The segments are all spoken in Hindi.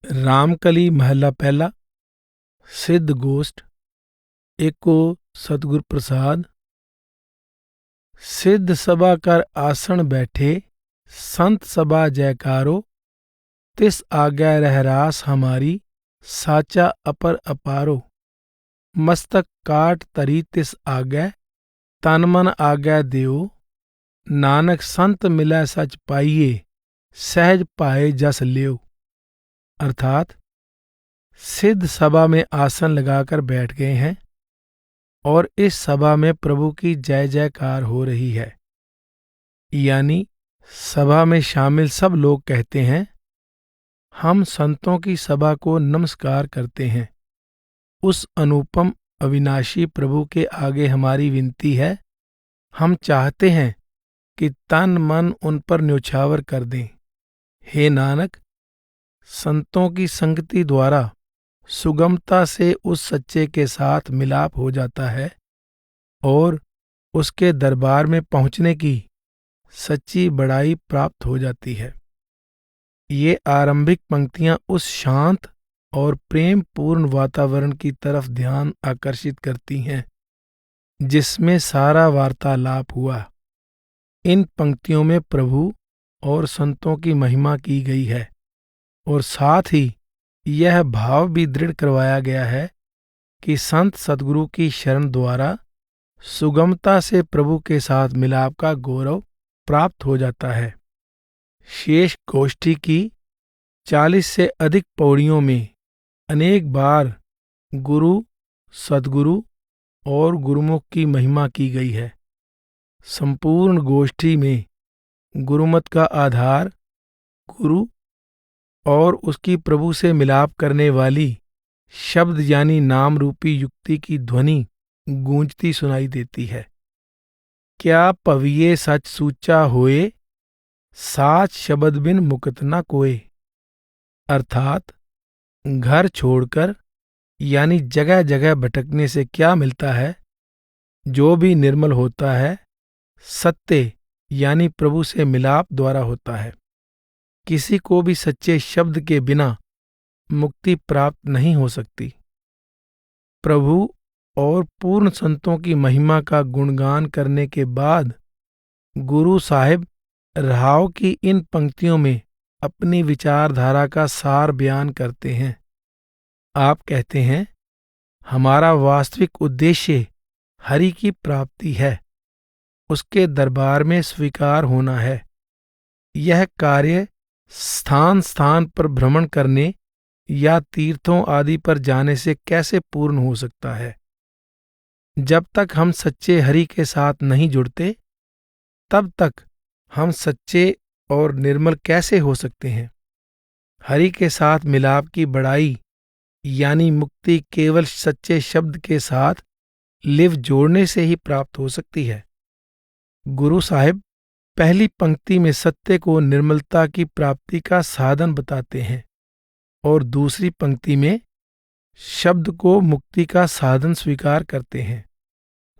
रामकली महला पहला। सिद्ध गोष्ठ। एको सतगुर प्रसाद। सिद्ध सभा कर आसन बैठे, संत सभा जयकारो। तिस आज्ञा रहरास हमारी, साचा अपर अपारो। मस्तक काट तरी तिस आज्ञा, तन मन आज्ञा देओ। नानक संत मिलै सच पाइये, सहज पाए जस ल्यो। अर्थात सिद्ध सभा में आसन लगाकर बैठ गए हैं और इस सभा में प्रभु की जय जयकार हो रही है। यानी सभा में शामिल सब लोग कहते हैं, हम संतों की सभा को नमस्कार करते हैं। उस अनुपम अविनाशी प्रभु के आगे हमारी विनती है। हम चाहते हैं कि तन मन उन पर न्योछावर कर दें। हे नानक, संतों की संगति द्वारा सुगमता से उस सच्चे के साथ मिलाप हो जाता है और उसके दरबार में पहुंचने की सच्ची बड़ाई प्राप्त हो जाती है। ये आरंभिक पंक्तियां उस शांत और प्रेम पूर्ण वातावरण की तरफ ध्यान आकर्षित करती हैं जिसमें सारा वार्तालाप हुआ। इन पंक्तियों में प्रभु और संतों की महिमा की गई है और साथ ही यह भाव भी दृढ़ करवाया गया है कि संत सद्गुरु की शरण द्वारा सुगमता से प्रभु के साथ मिलाप का गौरव प्राप्त हो जाता है। शेष गोष्ठी की 40 से अधिक पौड़ियों में अनेक बार गुरु, सद्गुरु और गुरुमुख की महिमा की गई है। संपूर्ण गोष्ठी में गुरुमत का आधार गुरु और उसकी प्रभु से मिलाप करने वाली शब्द यानी नाम रूपी युक्ति की ध्वनि गूंजती सुनाई देती है। क्या पविये सच सूचा होए, साच शब्द बिन मुकत न कोय। अर्थात घर छोड़कर यानी जगह जगह भटकने से क्या मिलता है। जो भी निर्मल होता है सत्य यानी प्रभु से मिलाप द्वारा होता है। किसी को भी सच्चे शब्द के बिना मुक्ति प्राप्त नहीं हो सकती। प्रभु और पूर्ण संतों की महिमा का गुणगान करने के बाद गुरु साहिब राव की इन पंक्तियों में अपनी विचारधारा का सार बयान करते हैं। आप कहते हैं, हमारा वास्तविक उद्देश्य हरि की प्राप्ति है, उसके दरबार में स्वीकार होना है। यह कार्य स्थान स्थान पर भ्रमण करने या तीर्थों आदि पर जाने से कैसे पूर्ण हो सकता है। जब तक हम सच्चे हरि के साथ नहीं जुड़ते तब तक हम सच्चे और निर्मल कैसे हो सकते हैं। हरि के साथ मिलाप की बड़ाई यानी मुक्ति केवल सच्चे शब्द के साथ लिव जोड़ने से ही प्राप्त हो सकती है। गुरु साहिब पहली पंक्ति में सत्य को निर्मलता की प्राप्ति का साधन बताते हैं और दूसरी पंक्ति में शब्द को मुक्ति का साधन स्वीकार करते हैं।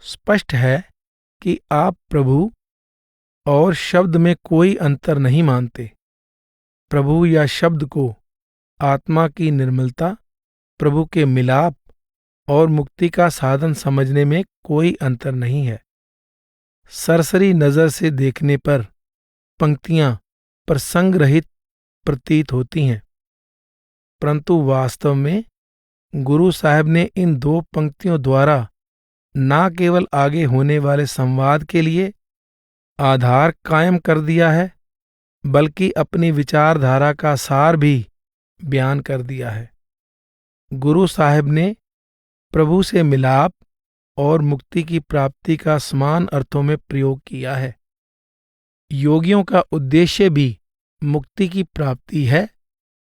स्पष्ट है कि आप प्रभु और शब्द में कोई अंतर नहीं मानते। प्रभु या शब्द को आत्मा की निर्मलता, प्रभु के मिलाप और मुक्ति का साधन समझने में कोई अंतर नहीं है। सरसरी नजर से देखने पर पंक्तियां प्रसंग रहित प्रतीत होती हैं, परंतु वास्तव में गुरु साहब ने इन दो पंक्तियों द्वारा न केवल आगे होने वाले संवाद के लिए आधार कायम कर दिया है, बल्कि अपनी विचारधारा का सार भी बयान कर दिया है। गुरु साहब ने प्रभु से मिलाप और मुक्ति की प्राप्ति का समान अर्थों में प्रयोग किया है। योगियों का उद्देश्य भी मुक्ति की प्राप्ति है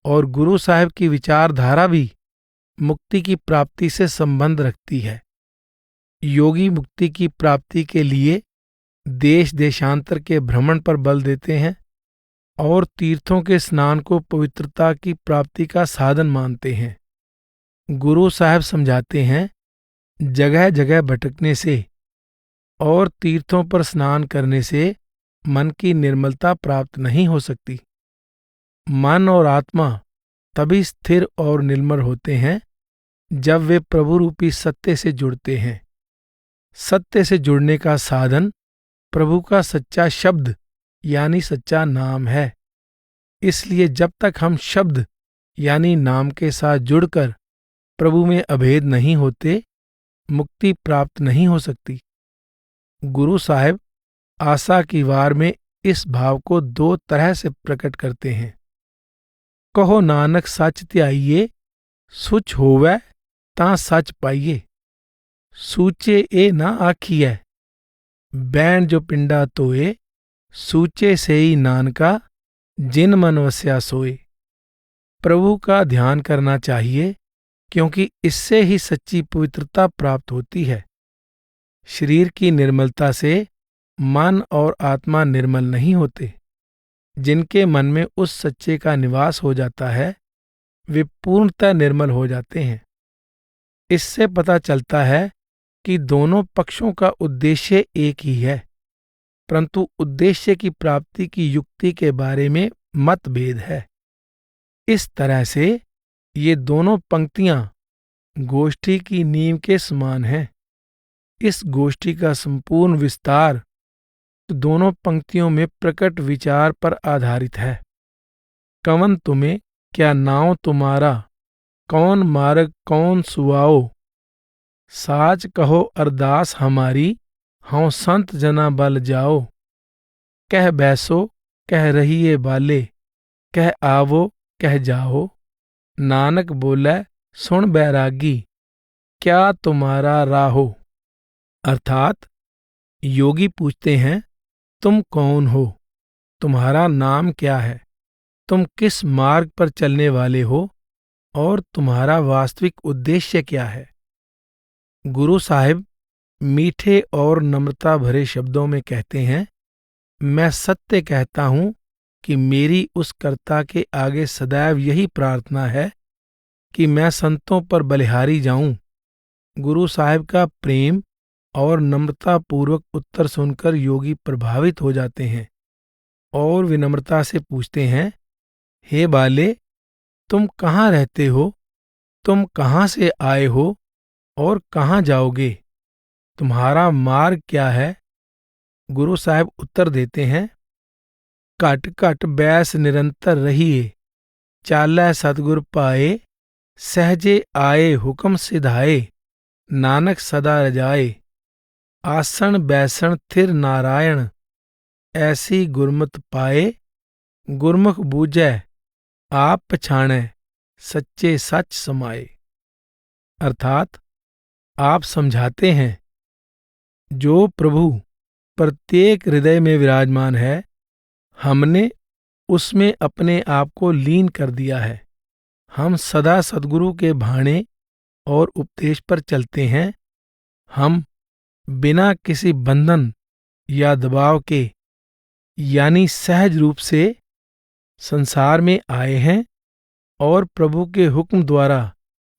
और गुरु साहब की विचारधारा भी मुक्ति की प्राप्ति से संबंध रखती है। योगी मुक्ति की प्राप्ति के लिए देश देशांतर के भ्रमण पर बल देते हैं और तीर्थों के स्नान को पवित्रता की प्राप्ति का साधन मानते हैं। गुरु साहब समझाते हैं, जगह जगह भटकने से और तीर्थों पर स्नान करने से मन की निर्मलता प्राप्त नहीं हो सकती। मन और आत्मा तभी स्थिर और निर्मल होते हैं जब वे प्रभु रूपी सत्य से जुड़ते हैं। सत्य से जुड़ने का साधन प्रभु का सच्चा शब्द यानी सच्चा नाम है। इसलिए जब तक हम शब्द यानी नाम के साथ जुड़कर प्रभु में अभेद नहीं होते, मुक्ति प्राप्त नहीं हो सकती। गुरु साहिब आशा की वार में इस भाव को दो तरह से प्रकट करते हैं। कहो नानक सच त्याइए, सुच होवै तां सच पाइए। सूचे ए ना आखिए, बैन जो पिंडा तोए। सूचे से ही नानका, जिन मन वस्या सोए। प्रभु का ध्यान करना चाहिए, क्योंकि इससे ही सच्ची पवित्रता प्राप्त होती है। शरीर की निर्मलता से मन और आत्मा निर्मल नहीं होते। जिनके मन में उस सच्चे का निवास हो जाता है, वे पूर्णतः निर्मल हो जाते हैं। इससे पता चलता है कि दोनों पक्षों का उद्देश्य एक ही है, परंतु उद्देश्य की प्राप्ति की युक्ति के बारे में मतभेद है। इस तरह से ये दोनों पंक्तियां गोष्ठी की नींव के समान हैं। इस गोष्ठी का संपूर्ण विस्तार दोनों पंक्तियों में प्रकट विचार पर आधारित है। कवन तुम्हें क्या नाव तुम्हारा, कौन मार्ग कौन सुआओ। साच कहो अरदास हमारी, हाँ संत जना बल जाओ। कह बैसो कह रहिए बाले, कह आवो कह जाओ। नानक बोले सुन बैरागी, क्या तुम्हारा राहो। अर्थात योगी पूछते हैं, तुम कौन हो, तुम्हारा नाम क्या है, तुम किस मार्ग पर चलने वाले हो और तुम्हारा वास्तविक उद्देश्य क्या है। गुरु साहिब मीठे और नम्रता भरे शब्दों में कहते हैं, मैं सत्य कहता हूं कि मेरी उस कर्ता के आगे सदैव यही प्रार्थना है कि मैं संतों पर बलिहारी जाऊं। गुरु साहिब का प्रेम और नम्रता पूर्वक उत्तर सुनकर योगी प्रभावित हो जाते हैं और विनम्रता से पूछते हैं, हे बाले, तुम कहाँ रहते हो, तुम कहाँ से आए हो और कहाँ जाओगे, तुम्हारा मार्ग क्या है। गुरु साहिब उत्तर देते हैं, घट घट बैस निरंतर रहिए, चालै सतगुर पाए। सहजे आए हुक्म सिधाए, नानक सदा रजाए। आसन बैसन थिर नारायण, ऐसी गुरमत पाए। गुरमुख बूझै आप पछाणै, सच्चे सच समाए। अर्थात आप समझाते हैं, जो प्रभु प्रत्येक हृदय में विराजमान है, हमने उसमें अपने आप को लीन कर दिया है। हम सदा सद्गुरु के भाणे और उपदेश पर चलते हैं। हम बिना किसी बंधन या दबाव के यानी सहज रूप से संसार में आए हैं और प्रभु के हुक्म द्वारा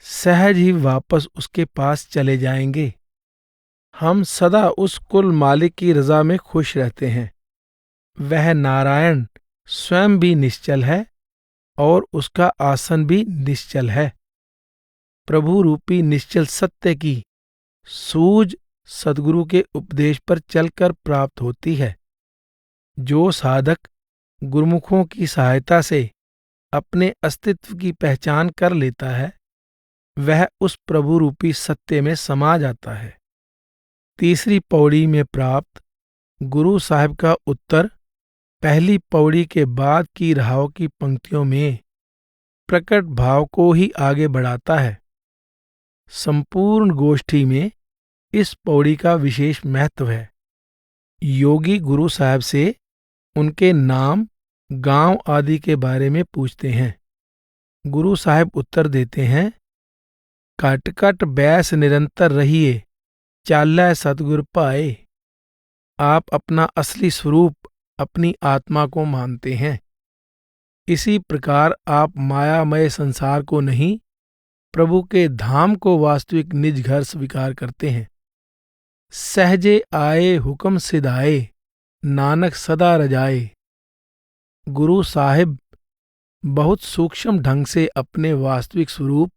सहज ही वापस उसके पास चले जाएंगे। हम सदा उस कुल मालिक की रजा में खुश रहते हैं। वह नारायण स्वयं भी निश्चल है और उसका आसन भी निश्चल है। प्रभु रूपी निश्चल सत्य की सूझ सद्गुरु के उपदेश पर चलकर प्राप्त होती है। जो साधक गुरुमुखों की सहायता से अपने अस्तित्व की पहचान कर लेता है, वह उस प्रभु रूपी सत्य में समा जाता है। तीसरी पौड़ी में प्राप्त गुरु साहिब का उत्तर पहली पौड़ी के बाद की राहों की पंक्तियों में प्रकट भाव को ही आगे बढ़ाता है। संपूर्ण गोष्ठी में इस पौड़ी का विशेष महत्व है। योगी गुरु साहब से उनके नाम, गांव आदि के बारे में पूछते हैं। गुरु साहब उत्तर देते हैं, कट कट बैस निरंतर रहिए, चालै सतगुर पाए। आप अपना असली स्वरूप अपनी आत्मा को मानते हैं। इसी प्रकार आप मायामय संसार को नहीं, प्रभु के धाम को वास्तविक निज घर स्वीकार करते हैं। सहजे आए हुक्म सिधाए, नानक सदा रजाए। गुरु साहिब बहुत सूक्ष्म ढंग से अपने वास्तविक स्वरूप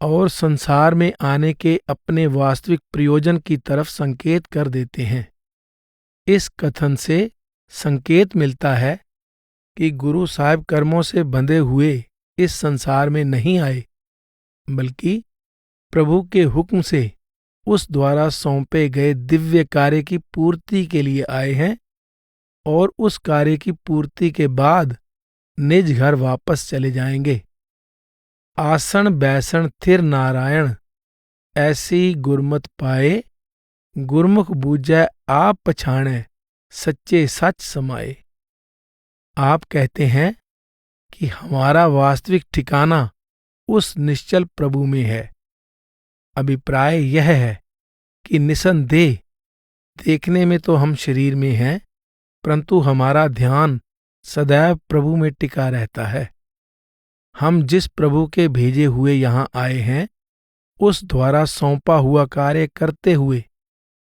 और संसार में आने के अपने वास्तविक प्रयोजन की तरफ संकेत कर देते हैं। इस कथन से संकेत मिलता है कि गुरु साहिब कर्मों से बंधे हुए इस संसार में नहीं आए, बल्कि प्रभु के हुक्म से उस द्वारा सौंपे गए दिव्य कार्य की पूर्ति के लिए आए हैं और उस कार्य की पूर्ति के बाद निज घर वापस चले जाएंगे। आसन बैसन थिर नारायण, ऐसी गुरमत पाए, गुरमुख बूझै आप पछाणै, सच्चे सच समाए। आप कहते हैं कि हमारा वास्तविक ठिकाना उस निश्चल प्रभु में है। अभिप्राय यह है कि निसंदेह देखने में तो हम शरीर में हैं, परंतु हमारा ध्यान सदैव प्रभु में टिका रहता है। हम जिस प्रभु के भेजे हुए यहाँ आए हैं, उस द्वारा सौंपा हुआ कार्य करते हुए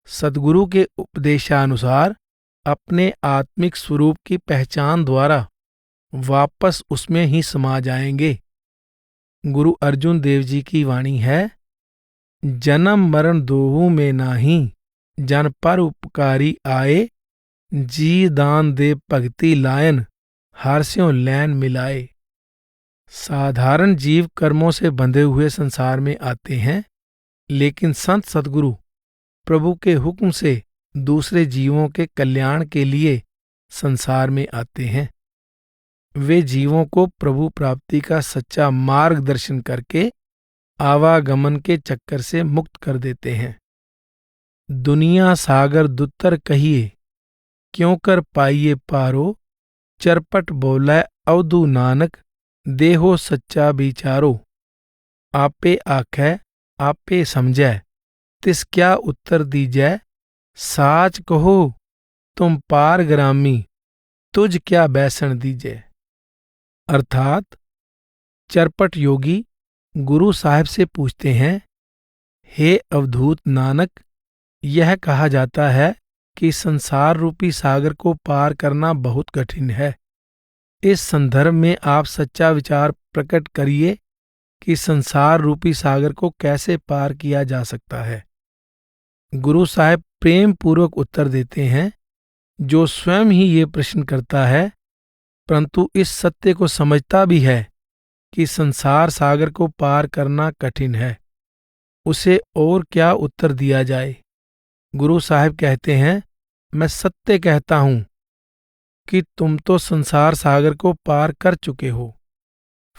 सद्गुरु के उपदेशानुसार अपने आत्मिक स्वरूप की पहचान द्वारा वापस उसमें ही समा जाएंगे। गुरु अर्जुन देव जी की वाणी है, जन्म मरण दोहू में नाही, जन पर उपकारी आए, जी दान दे भगति लायन, हारस्यों लैन मिलाए। साधारण जीव कर्मों से बंधे हुए संसार में आते हैं, लेकिन संत सद्गुरु प्रभु के हुक्म से दूसरे जीवों के कल्याण के लिए संसार में आते हैं। वे जीवों को प्रभु प्राप्ति का सच्चा मार्गदर्शन करके आवागमन के चक्कर से मुक्त कर देते हैं। दुनिया सागर दुत्तर कहिए, क्यों कर पाइए पारो, चरपट बोलै अवधु नानक, देहो सच्चा विचारो। आपे आखै आपे समझै, तिस क्या उत्तर दीजै, साच कहो तुम पार ग्रामी, तुझ क्या बैसन दीजै। अर्थात चरपट योगी गुरु साहिब से पूछते हैं, हे अवधूत नानक, यह कहा जाता है कि संसार रूपी सागर को पार करना बहुत कठिन है। इस संदर्भ में आप सच्चा विचार प्रकट करिए कि संसार रूपी सागर को कैसे पार किया जा सकता है। गुरु साहिब प्रेम पूर्वक उत्तर देते हैं, जो स्वयं ही ये प्रश्न करता है परंतु इस सत्य को समझता भी है कि संसार सागर को पार करना कठिन है, उसे और क्या उत्तर दिया जाए। गुरु साहिब कहते हैं, मैं सत्य कहता हूं कि तुम तो संसार सागर को पार कर चुके हो,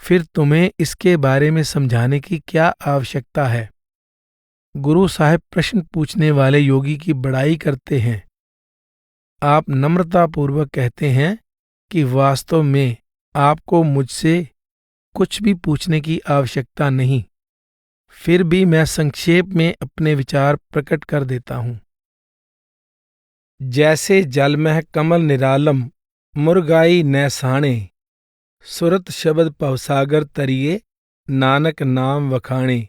फिर तुम्हें इसके बारे में समझाने की क्या आवश्यकता है। गुरु साहिब प्रश्न पूछने वाले योगी की बड़ाई करते हैं। आप नम्रतापूर्वक कहते हैं कि वास्तव में आपको मुझसे कुछ भी पूछने की आवश्यकता नहीं, फिर भी मैं संक्षेप में अपने विचार प्रकट कर देता हूं। जैसे जल मह कमल निरालम, मुरगाई नैसाणे, सुरत शब्द पवसागर तरिए, नानक नाम वखाणे।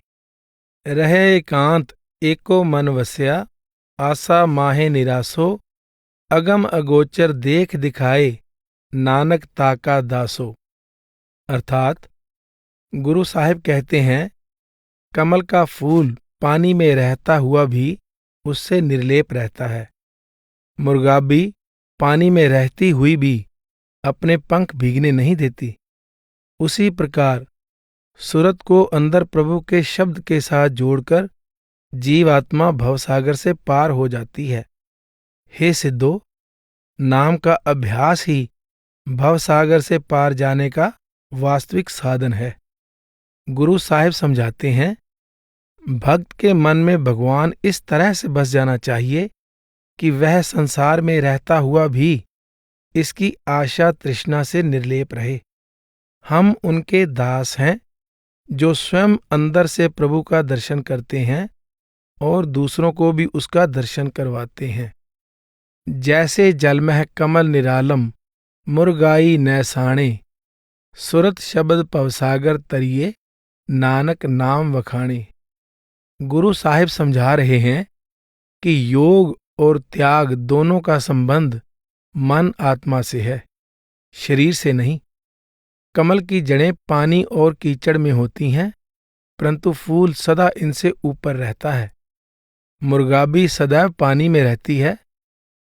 रहे एकांत एको मन वस्या, आशा माहे निरासो, अगम अगोचर देख दिखाए, नानक ताका दासो। अर्थात गुरु साहिब कहते हैं, कमल का फूल पानी में रहता हुआ भी उससे निर्लेप रहता है। मुर्गाबी पानी में रहती हुई भी अपने पंख भीगने नहीं देती। उसी प्रकार सूरत को अंदर प्रभु के शब्द के साथ जोड़कर जीवात्मा भवसागर से पार हो जाती है। हे सिद्धो, नाम का अभ्यास ही भवसागर से पार जाने का वास्तविक साधन है। गुरु साहिब समझाते हैं, भक्त के मन में भगवान इस तरह से बस जाना चाहिए कि वह संसार में रहता हुआ भी इसकी आशा तृष्णा से निर्लेप रहे। हम उनके दास हैं जो स्वयं अंदर से प्रभु का दर्शन करते हैं और दूसरों को भी उसका दर्शन करवाते हैं। जैसे जलमह कमल निरालम, मुरगाई नैसाणे, सुरत शब्द पवसागर तरिए, नानक नाम वखाणे। गुरु साहिब समझा रहे हैं कि योग और त्याग दोनों का संबंध मन आत्मा से है, शरीर से नहीं। कमल की जड़ें पानी और कीचड़ में होती हैं, परंतु फूल सदा इनसे ऊपर रहता है। मुर्गा भी सदैव पानी में रहती है,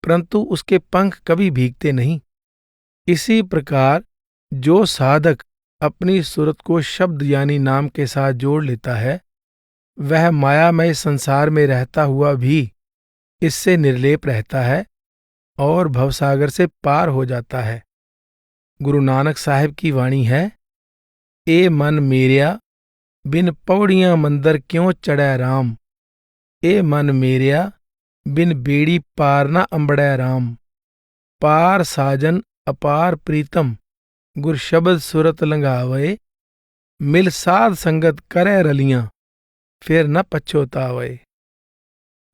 परंतु उसके पंख कभी भीगते नहीं। इसी प्रकार जो साधक अपनी सुरत को शब्द यानी नाम के साथ जोड़ लेता है, वह मायामय संसार में रहता हुआ भी इससे निर्लेप रहता है और भवसागर से पार हो जाता है। गुरु नानक साहिब की वाणी है, ए मन मेरिया बिन पौड़ियां मंदर क्यों चढ़ै राम। ए मन मेरिया बिन बेड़ी पार न अंबड़ै राम। पार साजन अपार प्रीतम गुर शब्द सुरत लंघावे। मिल साध संगत करे रलियां फिर न पछोतावे।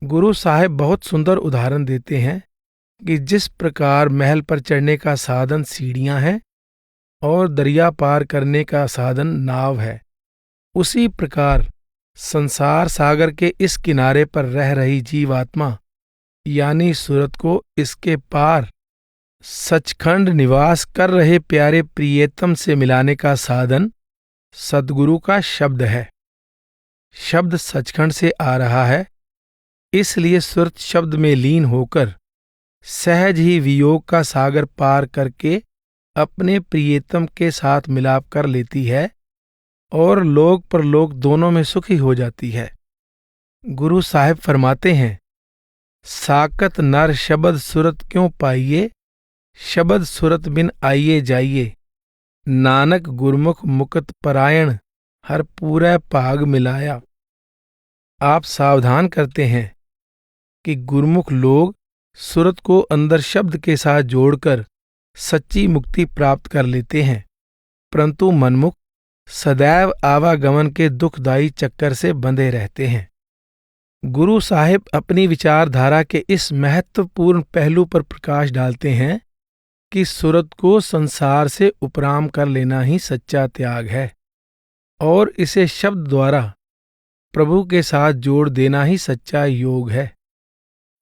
गुरु साहिब बहुत सुंदर उदाहरण देते हैं कि जिस प्रकार महल पर चढ़ने का साधन सीढ़ियां हैं और दरिया पार करने का साधन नाव है, उसी प्रकार संसार सागर के इस किनारे पर रह रही जीवात्मा यानी सुरत को इसके पार सचखंड निवास कर रहे प्यारे प्रियतम से मिलाने का साधन सद्गुरु का शब्द है। शब्द सचखंड से आ रहा है, इसलिए सुरत शब्द में लीन होकर सहज ही वियोग का सागर पार करके अपने प्रियतम के साथ मिलाप कर लेती है और लोक परलोक दोनों में सुखी हो जाती है। गुरु साहिब फरमाते हैं, साकत नर शब्द सुरत क्यों पाइये। शब्द सुरत बिन आइये जाइये। नानक गुरमुख मुकत परायण हर पूरा भाग मिलाया। आप सावधान करते हैं कि गुरमुख लोग सुरत को अंदर शब्द के साथ जोड़कर सच्ची मुक्ति प्राप्त कर लेते हैं, परंतु मनमुख सदैव आवागमन के दुखदायी चक्कर से बंधे रहते हैं। गुरु साहिब अपनी विचारधारा के इस महत्वपूर्ण पहलू पर प्रकाश डालते हैं कि सुरत को संसार से उपराम कर लेना ही सच्चा त्याग है और इसे शब्द द्वारा प्रभु के साथ जोड़ देना ही सच्चा योग है।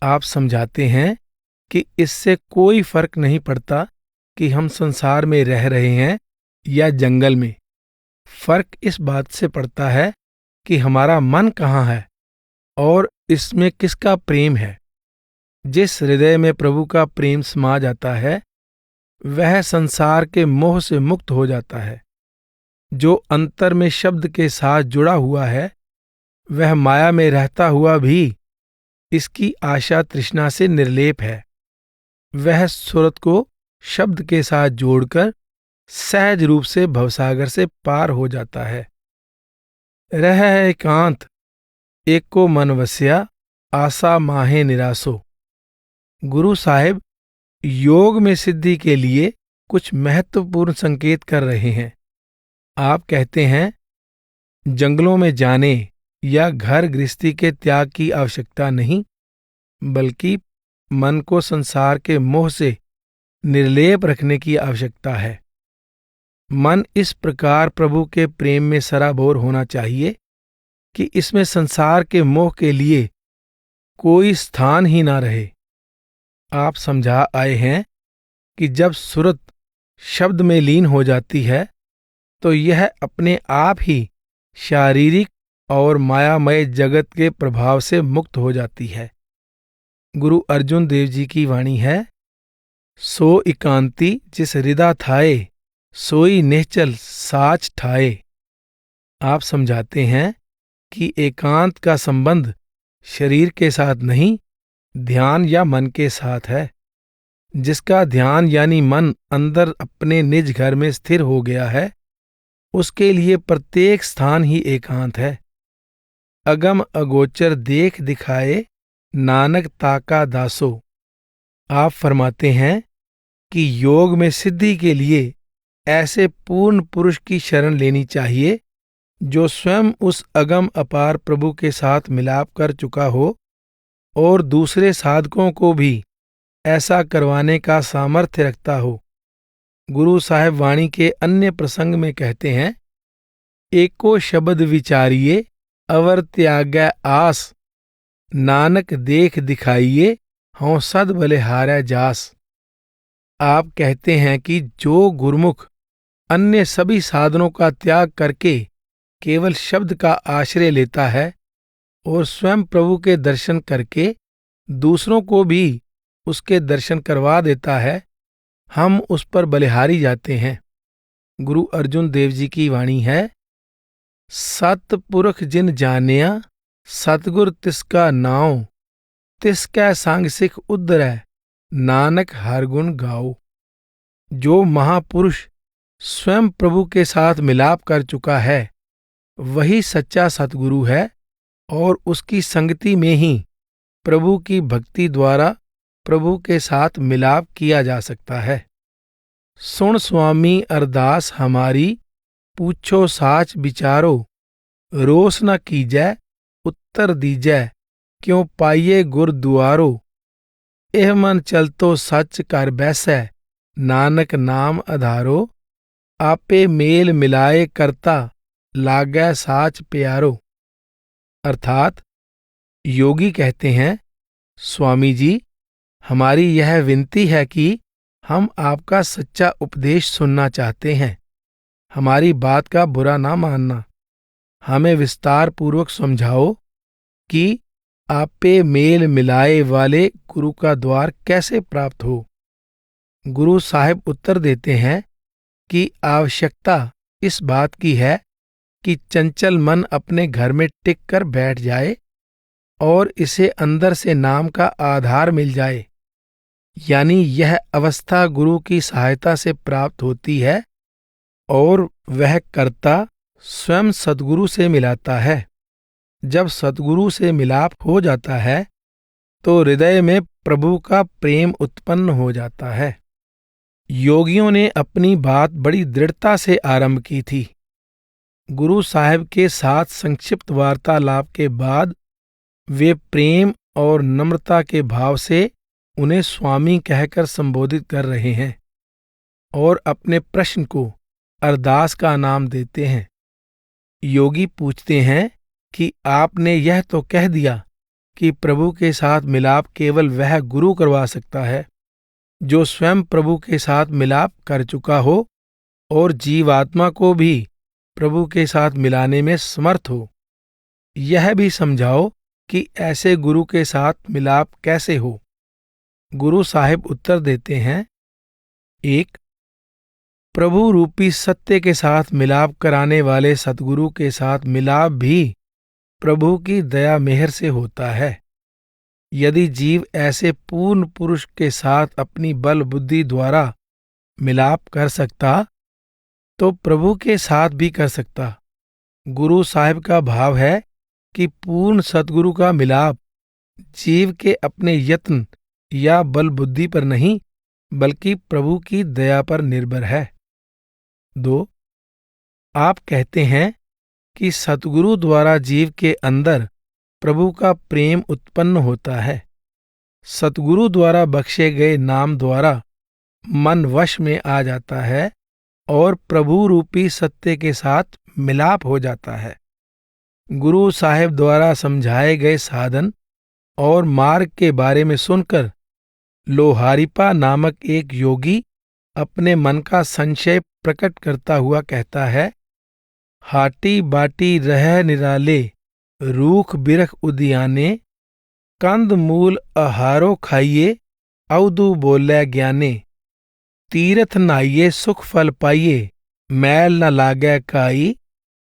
आप समझाते हैं कि इससे कोई फर्क नहीं पड़ता कि हम संसार में रह रहे हैं या जंगल में। फर्क इस बात से पड़ता है कि हमारा मन कहाँ है और इसमें किसका प्रेम है। जिस हृदय में प्रभु का प्रेम समा जाता है, वह संसार के मोह से मुक्त हो जाता है। जो अंतर में शब्द के साथ जुड़ा हुआ है, वह माया में रहता हुआ भी इसकी आशा तृष्णा से निर्लेप है। वह सुरत को शब्द के साथ जोड़कर सहज रूप से भवसागर से पार हो जाता है। रह एकांत एको मन वस्या आशा माहे निरासो। गुरु साहिब योग में सिद्धि के लिए कुछ महत्वपूर्ण संकेत कर रहे हैं। आप कहते हैं, जंगलों में जाने या घर गृहस्थी के त्याग की आवश्यकता नहीं, बल्कि मन को संसार के मोह से निर्लेप रखने की आवश्यकता है। मन इस प्रकार प्रभु के प्रेम में सराबोर होना चाहिए कि इसमें संसार के मोह के लिए कोई स्थान ही ना रहे। आप समझा आए हैं कि जब सुरत शब्द में लीन हो जाती है, तो यह अपने आप ही शारीरिक और मायामय जगत के प्रभाव से मुक्त हो जाती है। गुरु अर्जुन देव जी की वाणी है, सो एकांती जिस हृदय थाए सोई निश्चल साच ठाए। आप समझाते हैं कि एकांत का संबंध शरीर के साथ नहीं, ध्यान या मन के साथ है। जिसका ध्यान यानी मन अंदर अपने निज घर में स्थिर हो गया है, उसके लिए प्रत्येक स्थान ही एकांत है। अगम अगोचर देख दिखाए नानक ताका दासो। आप फरमाते हैं कि योग में सिद्धि के लिए ऐसे पूर्ण पुरुष की शरण लेनी चाहिए जो स्वयं उस अगम अपार प्रभु के साथ मिलाप कर चुका हो और दूसरे साधकों को भी ऐसा करवाने का सामर्थ्य रखता हो। गुरु साहिब वाणी के अन्य प्रसंग में कहते हैं, एको शब्द विचारिये अवर त्यागै आस। नानक देख दिखाइए हों सद बलिहारै जास। आप कहते हैं कि जो गुरमुख अन्य सभी साधनों का त्याग करके केवल शब्द का आश्रय लेता है और स्वयं प्रभु के दर्शन करके दूसरों को भी उसके दर्शन करवा देता है, हम उस पर बलिहारी जाते हैं। गुरु अर्जुन देव जी की वाणी है, सतपुरख जिन जानिया सतगुर तिसका नाव, तिसकै संग सिख उद्धरै नानक हर गुण गाओ। जो महापुरुष स्वयं प्रभु के साथ मिलाप कर चुका है वही सच्चा सतगुरु है और उसकी संगति में ही प्रभु की भक्ति द्वारा प्रभु के साथ मिलाप किया जा सकता है। सुन स्वामी अरदास हमारी, पूछो साच विचारो, रोस न कीजै उत्तर दीजै, क्यों पाइये गुर दुआरो। एह मन चलतो सच कर बैसै, नानक नाम आधारो, आपे मेल मिलाए करता, लागै साच प्यारो। अर्थात योगी कहते हैं, स्वामी जी, हमारी यह विनती है कि हम आपका सच्चा उपदेश सुनना चाहते हैं। हमारी बात का बुरा ना मानना। हमें विस्तार पूर्वक समझाओ कि आपे मेल मिलाए वाले गुरु का द्वार कैसे प्राप्त हो। गुरु साहिब उत्तर देते हैं कि आवश्यकता इस बात की है कि चंचल मन अपने घर में टिक कर बैठ जाए और इसे अंदर से नाम का आधार मिल जाए, यानी यह अवस्था गुरु की सहायता से प्राप्त होती है और वह कर्ता स्वयं सद्गुरु से मिलाता है। जब सद्गुरु से मिलाप हो जाता है तो हृदय में प्रभु का प्रेम उत्पन्न हो जाता है। योगियों ने अपनी बात बड़ी दृढ़ता से आरंभ की थी। गुरु साहिब के साथ संक्षिप्त वार्तालाप के बाद वे प्रेम और नम्रता के भाव से उन्हें स्वामी कहकर संबोधित कर रहे हैं और अपने प्रश्न को अरदास का नाम देते हैं। योगी पूछते हैं कि आपने यह तो कह दिया कि प्रभु के साथ मिलाप केवल वह गुरु करवा सकता है जो स्वयं प्रभु के साथ मिलाप कर चुका हो और जीवात्मा को भी प्रभु के साथ मिलाने में समर्थ हो। यह भी समझाओ कि ऐसे गुरु के साथ मिलाप कैसे हो। गुरु साहिब उत्तर देते हैं, 1. प्रभु रूपी सत्य के साथ मिलाप कराने वाले सतगुरु के साथ मिलाप भी प्रभु की दया मेहर से होता है। यदि जीव ऐसे पूर्ण पुरुष के साथ अपनी बल बुद्धि द्वारा मिलाप कर सकता तो प्रभु के साथ भी कर सकता। गुरु साहिब का भाव है कि पूर्ण सतगुरु का मिलाप जीव के अपने यत्न या बल बुद्धि पर नहीं बल्कि प्रभु की दया पर निर्भर है। 2. आप कहते हैं कि सतगुरु द्वारा जीव के अंदर प्रभु का प्रेम उत्पन्न होता है। सतगुरु द्वारा बख्शे गए नाम द्वारा मन वश में आ जाता है और प्रभु रूपी सत्य के साथ मिलाप हो जाता है। गुरु साहिब द्वारा समझाए गए साधन और मार्ग के बारे में सुनकर लोहारीपा नामक एक योगी अपने मन का संशय प्रकट करता हुआ कहता है, हाटी बाटी रह निराले, रूख बिरख उदियाने, कंद मूल आहारो खाइए, अवधु बोले ज्ञाने, तीरथ नाइये सुख फल पाइये, मैल न लागै काई,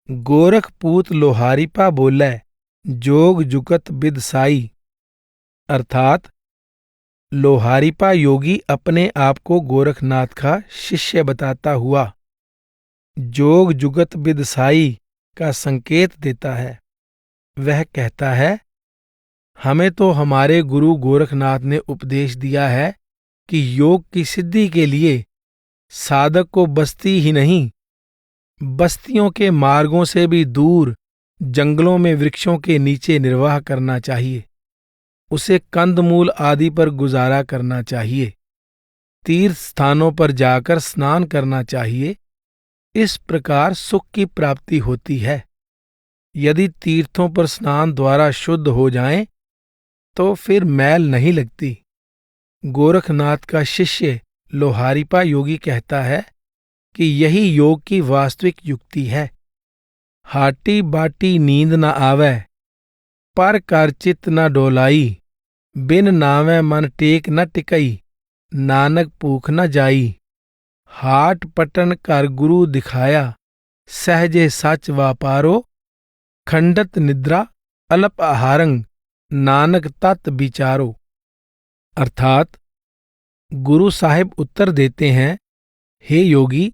गोरख पूत लोहारीपा बोले, जोग जुगत बिदसाई। अर्थात लोहारीपा योगी अपने आप को गोरखनाथ का शिष्य बताता हुआ जोग जुगत बिदसाई का संकेत देता है। वह कहता है, हमें तो हमारे गुरु गोरखनाथ ने उपदेश दिया है कि योग की सिद्धि के लिए साधक को बस्ती ही नहीं, बस्तियों के मार्गों से भी दूर जंगलों में वृक्षों के नीचे निर्वाह करना चाहिए। उसे कंदमूल आदि पर गुजारा करना चाहिए। तीर्थ स्थानों पर जाकर स्नान करना चाहिए। इस प्रकार सुख की प्राप्ति होती है। यदि तीर्थों पर स्नान द्वारा शुद्ध हो जाएं, तो फिर मैल नहीं लगती। गोरखनाथ का शिष्य लोहारीपा योगी कहता है, कि यही योग की वास्तविक युक्ति है। हाटी बाटी नींद न आवे, पर कर चित न डोलाई, बिन नावे मन टेक न टिकई, नानक भूख न जाई। हाट पटन कर गुरु दिखाया, सहजे सच वापारो, खंडत निद्रा अल्प आहारंग, नानक तत् विचारो। अर्थात गुरु साहिब उत्तर देते हैं, हे योगी,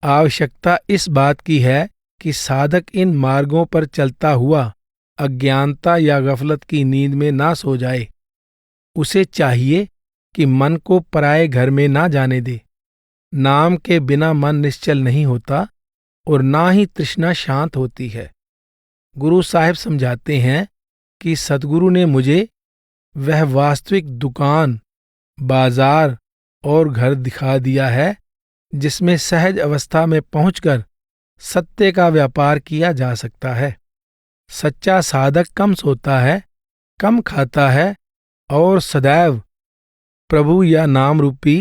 आवश्यकता इस बात की है कि साधक इन मार्गों पर चलता हुआ अज्ञानता या गफलत की नींद में ना सो जाए। उसे चाहिए कि मन को पराये घर में ना जाने दे। नाम के बिना मन निश्चल नहीं होता और ना ही तृष्णा शांत होती है। गुरु साहिब समझाते हैं कि सद्गुरु ने मुझे वह वास्तविक दुकान, बाजार और घर दिखा दिया है जिसमें सहज अवस्था में पहुंचकर सत्य का व्यापार किया जा सकता है। सच्चा साधक कम सोता है, कम खाता है और सदैव प्रभु या नाम रूपी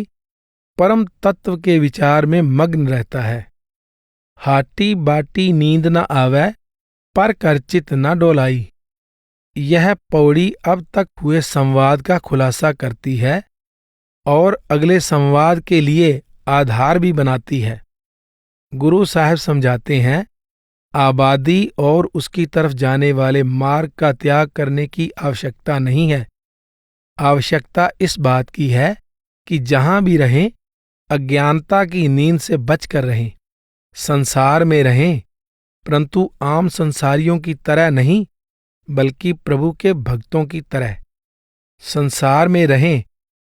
परम तत्व के विचार में मग्न रहता है। हाटी बाटी नींद न आवे, पर कर चित न डोलाई। यह पौड़ी अब तक हुए संवाद का खुलासा करती है और अगले संवाद के लिए आधार भी बनाती है। गुरु साहब समझाते हैं, आबादी और उसकी तरफ जाने वाले मार्ग का त्याग करने की आवश्यकता नहीं है। आवश्यकता इस बात की है कि जहां भी रहें अज्ञानता की नींद से बचकर रहें। संसार में रहें, परंतु आम संसारियों की तरह नहीं, बल्कि प्रभु के भक्तों की तरह। संसार में रहें,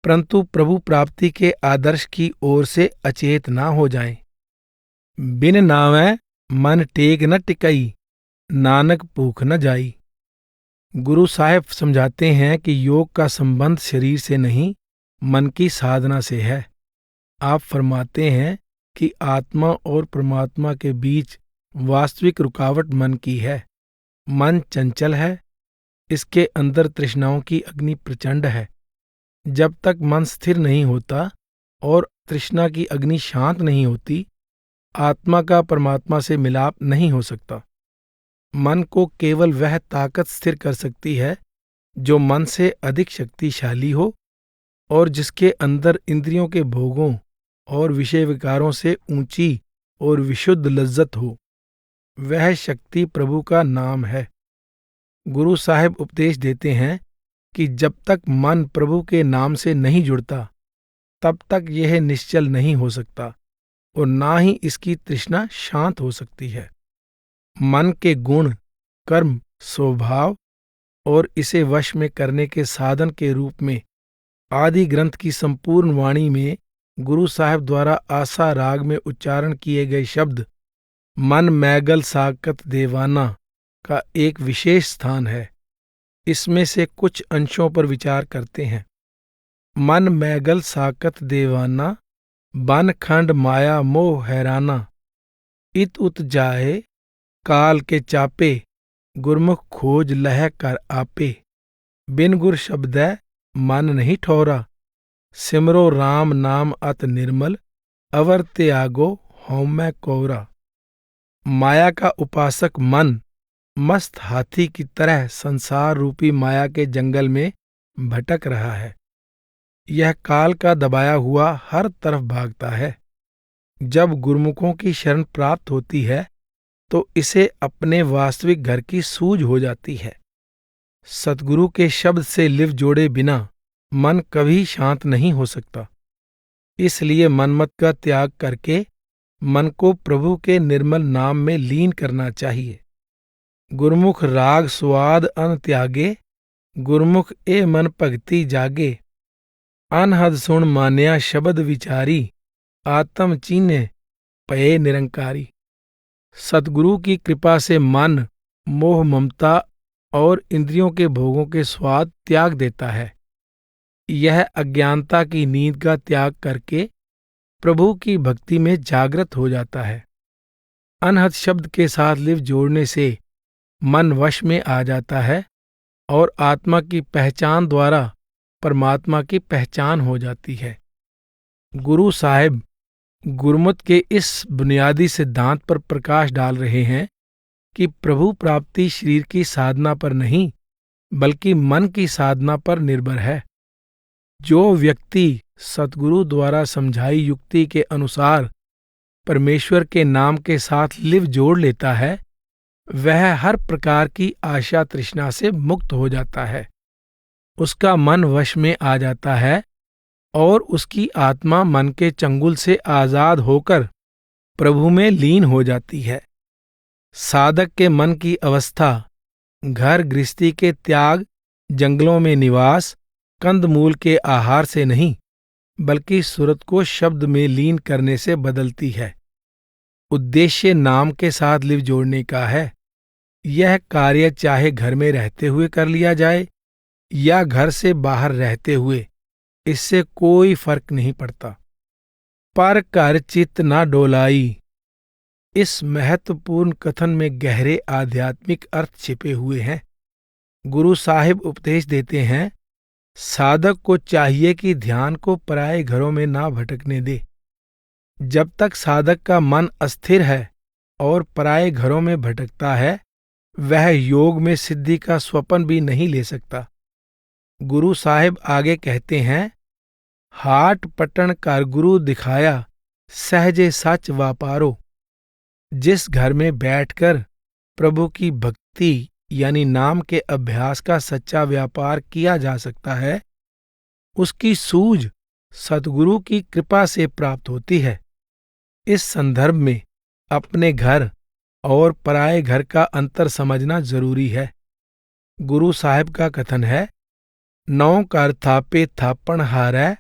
परंतु प्रभु प्राप्ति के आदर्श की ओर से अचेत ना हो जाएं। बिन नावै मन टेक न टिकई, नानक भूख न जाई। गुरु साहिब समझाते हैं कि योग का संबंध शरीर से नहीं, मन की साधना से है। आप फरमाते हैं कि आत्मा और परमात्मा के बीच वास्तविक रुकावट मन की है। मन चंचल है, इसके अंदर तृष्णाओं की अग्नि प्रचंड है। जब तक मन स्थिर नहीं होता और तृष्णा की अग्नि शांत नहीं होती, आत्मा का परमात्मा से मिलाप नहीं हो सकता। मन को केवल वह ताकत स्थिर कर सकती है जो मन से अधिक शक्तिशाली हो और जिसके अंदर इंद्रियों के भोगों और विषय विकारों से ऊंची और विशुद्ध लज्जत हो। वह शक्ति प्रभु का नाम है। गुरु साहिब उपदेश देते हैं कि जब तक मन प्रभु के नाम से नहीं जुड़ता, तब तक यह निश्चल नहीं हो सकता और ना ही इसकी तृष्णा शांत हो सकती है। मन के गुण, कर्म, स्वभाव और इसे वश में करने के साधन के रूप में आदि ग्रंथ की संपूर्ण वाणी में गुरु साहिब द्वारा आसा राग में उच्चारण किए गए शब्द मन मैगल साकत देवाना का एक विशेष स्थान है। इसमें से कुछ अंशों पर विचार करते हैं। मन मैगल साकत देवाना, बन खंड माया मोह हैराना, इत उत जाए काल के चापे, गुरमुख खोज लह कर आपे। बिन गुर शब्दै मन नहीं ठोरा, सिमरो राम नाम अत निर्मल, अवर त्यागो हौमै कोरा। माया का उपासक मन मस्त हाथी की तरह संसार रूपी माया के जंगल में भटक रहा है। यह काल का दबाया हुआ हर तरफ भागता है। जब गुरमुखों की शरण प्राप्त होती है तो इसे अपने वास्तविक घर की सूझ हो जाती है। सतगुरु के शब्द से लिव जोड़े बिना मन कभी शांत नहीं हो सकता। इसलिए मनमत का त्याग करके मन को प्रभु के निर्मल नाम में लीन करना चाहिए। गुरमुख राग स्वाद अन त्यागे, गुरमुख ए मन भगति जागे। अनहद सुन मान्या शब्द विचारी, आत्म चीन्हे पये निरंकारी। सतगुरु की कृपा से मन मोह ममता और इंद्रियों के भोगों के स्वाद त्याग देता है। यह अज्ञानता की नींद का त्याग करके प्रभु की भक्ति में जागृत हो जाता है। अनहद शब्द के साथ लिव जोड़ने से मन वश में आ जाता है और आत्मा की पहचान द्वारा परमात्मा की पहचान हो जाती है। गुरु साहिब गुरमत के इस बुनियादी सिद्धांत पर प्रकाश डाल रहे हैं कि प्रभु प्राप्ति शरीर की साधना पर नहीं बल्कि मन की साधना पर निर्भर है। जो व्यक्ति सतगुरु द्वारा समझाई युक्ति के अनुसार परमेश्वर के नाम के साथ लिव जोड़ लेता है, वह हर प्रकार की आशा तृष्णा से मुक्त हो जाता है। उसका मन वश में आ जाता है और उसकी आत्मा मन के चंगुल से आजाद होकर प्रभु में लीन हो जाती है। साधक के मन की अवस्था घर गृहस्थी के त्याग, जंगलों में निवास, कंदमूल के आहार से नहीं बल्कि सुरत को शब्द में लीन करने से बदलती है। उद्देश्य नाम के साथ लिव जोड़ने का है। यह कार्य चाहे घर में रहते हुए कर लिया जाए या घर से बाहर रहते हुए, इससे कोई फर्क नहीं पड़ता। पर कर चित्त न डोलाई, इस महत्वपूर्ण कथन में गहरे आध्यात्मिक अर्थ छिपे हुए हैं। गुरु साहिब उपदेश देते हैं, साधक को चाहिए कि ध्यान को पराये घरों में ना भटकने दे। जब तक साधक का मन अस्थिर है और पराये घरों में भटकता है, वह योग में सिद्धि का स्वप्न भी नहीं ले सकता। गुरु साहिब आगे कहते हैं, हाट पटन कर गुरु दिखाया, सहजे सच वापारो। जिस घर में बैठकर प्रभु की भक्ति यानी नाम के अभ्यास का सच्चा व्यापार किया जा सकता है, उसकी सूझ सतगुरु की कृपा से प्राप्त होती है। इस संदर्भ में अपने घर और पराये घर का अंतर समझना जरूरी है। गुरु साहिब का कथन है, 9 कर थापे थापण हारै,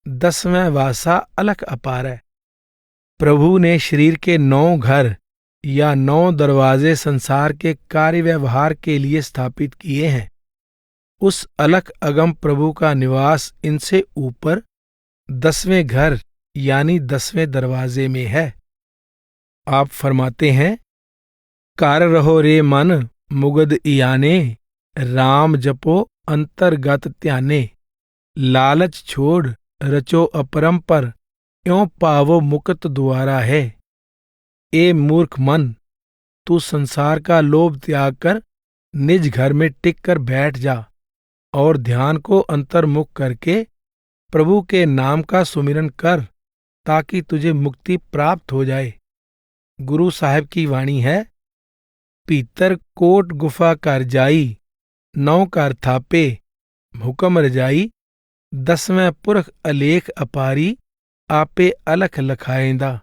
10वें वासा अलख अपारै। प्रभु ने शरीर के 9 घर या 9 दरवाजे संसार के कार्य व्यवहार के लिए स्थापित किए हैं। उस अलख अगम प्रभु का निवास इनसे ऊपर 10वें घर यानी 10वें दरवाजे में है। आप फरमाते हैं, कर रहो रे मन मुगद इयाने, राम जपो अंतर्गत ध्याने। लालच छोड़ रचो अपरंपर, क्यों पावो मुक्त द्वारा है। ए मूर्ख मन, तू संसार का लोभ त्याग कर निज घर में टिक कर बैठ जा और ध्यान को अंतर्मुख करके प्रभु के नाम का सुमिरन कर, ताकि तुझे मुक्ति प्राप्त हो जाए। गुरु साहिब की वाणी है, भीतर कोट गुफा कर जाई, 9 कर थापे हुक्म रजाई। 10वें पुरख अलेख अपारी, आपे अलख लखाएंदा।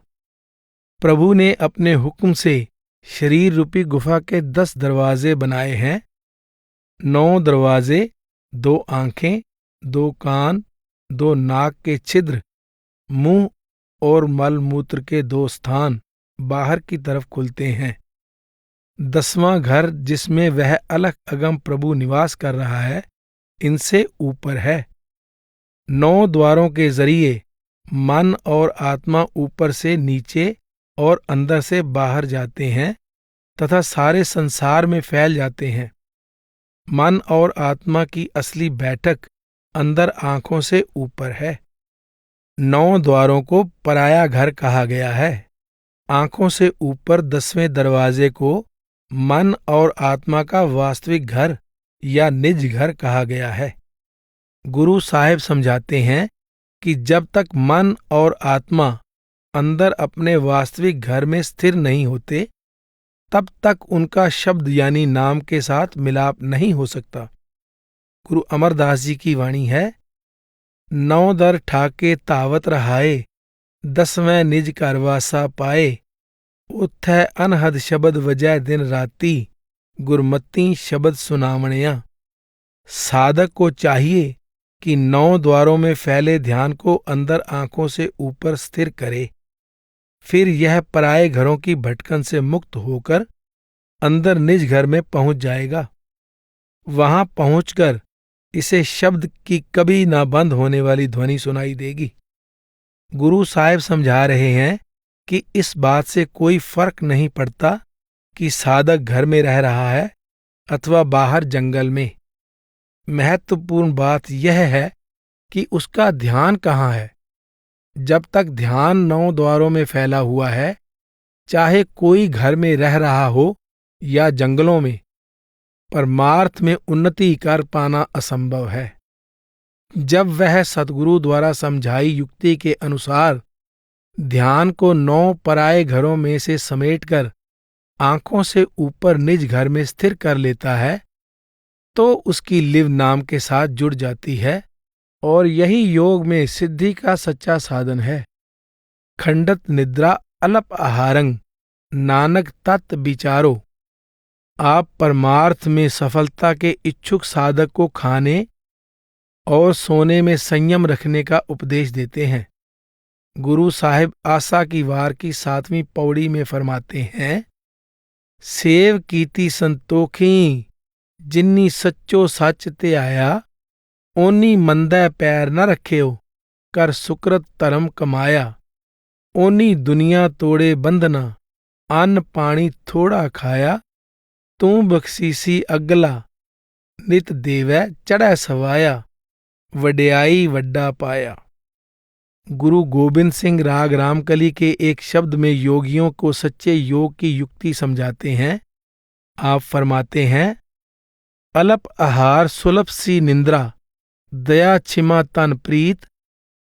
प्रभु ने अपने हुक्म से शरीर रूपी गुफा के 10 दरवाजे बनाए हैं। 9 दरवाजे, 2 आंखें, 2 कान, 2 नाक के छिद्र, मुंह और मल मूत्र के 2 स्थान बाहर की तरफ खुलते हैं। 10वां घर जिसमें वह अलख अगम प्रभु निवास कर रहा है, इनसे ऊपर है। 9 द्वारों के जरिए मन और आत्मा ऊपर से नीचे और अंदर से बाहर जाते हैं तथा सारे संसार में फैल जाते हैं। मन और आत्मा की असली बैठक अंदर आंखों से ऊपर है। 9 द्वारों को पराया घर कहा गया है। आंखों से ऊपर 10वें दरवाजे को मन और आत्मा का वास्तविक घर या निज घर कहा गया है। गुरु साहिब समझाते हैं कि जब तक मन और आत्मा अंदर अपने वास्तविक घर में स्थिर नहीं होते, तब तक उनका शब्द यानी नाम के साथ मिलाप नहीं हो सकता। गुरु अमरदास जी की वाणी है, 9 दर ठाके तावत रहाए, 10वें निज कारवासा पाए। उत्थै अनहद शब्द वजह दिन राती, गुरमती शब्द सुनावणिया। साधक को चाहिए कि 9 द्वारों में फैले ध्यान को अंदर आंखों से ऊपर स्थिर करे। फिर यह पराये घरों की भटकन से मुक्त होकर अंदर निज घर में पहुंच जाएगा। वहां पहुंचकर इसे शब्द की कभी ना बंद होने वाली ध्वनि सुनाई देगी। गुरु साहिब समझा रहे हैं कि इस बात से कोई फर्क नहीं पड़ता कि साधक घर में रह रहा है अथवा बाहर जंगल में। महत्वपूर्ण बात यह है कि उसका ध्यान कहाँ है। जब तक ध्यान 9 द्वारों में फैला हुआ है, चाहे कोई घर में रह रहा हो या जंगलों में, परमार्थ में उन्नति कर पाना असंभव है। जब वह सद्गुरु द्वारा समझाई युक्ति के अनुसार ध्यान को 9 पराये घरों में से समेटकर आंखों से ऊपर निज घर में स्थिर कर लेता है, तो उसकी लिव नाम के साथ जुड़ जाती है, और यही योग में सिद्धि का सच्चा साधन है। खंडत निद्रा अल्प आहारंग नानक तत् विचारो। आप परमार्थ में सफलता के इच्छुक साधक को खाने और सोने में संयम रखने का उपदेश देते हैं। गुरु साहिब आसा की वार की 7वीं पौड़ी में फरमाते हैं, सेव कीती संतोखी जिन्नी सच्चो सच ते आया, ओनी मंदै पैर न रखेओ कर सुकृत धर्म कमाया। ओनी दुनिया तोड़े बंधना अन्न पानी थोड़ा खाया, तू बख्शीसी अगला नित देवै चढ़ै सवाया, वड्याई वड्डा पाया। गुरु गोबिंद सिंह राग रामकली के एक शब्द में योगियों को सच्चे योग की युक्ति समझाते हैं। आप फरमाते हैं, अल्प आहार सुलभ सी निंद्रा, दया छिमा तन प्रीत,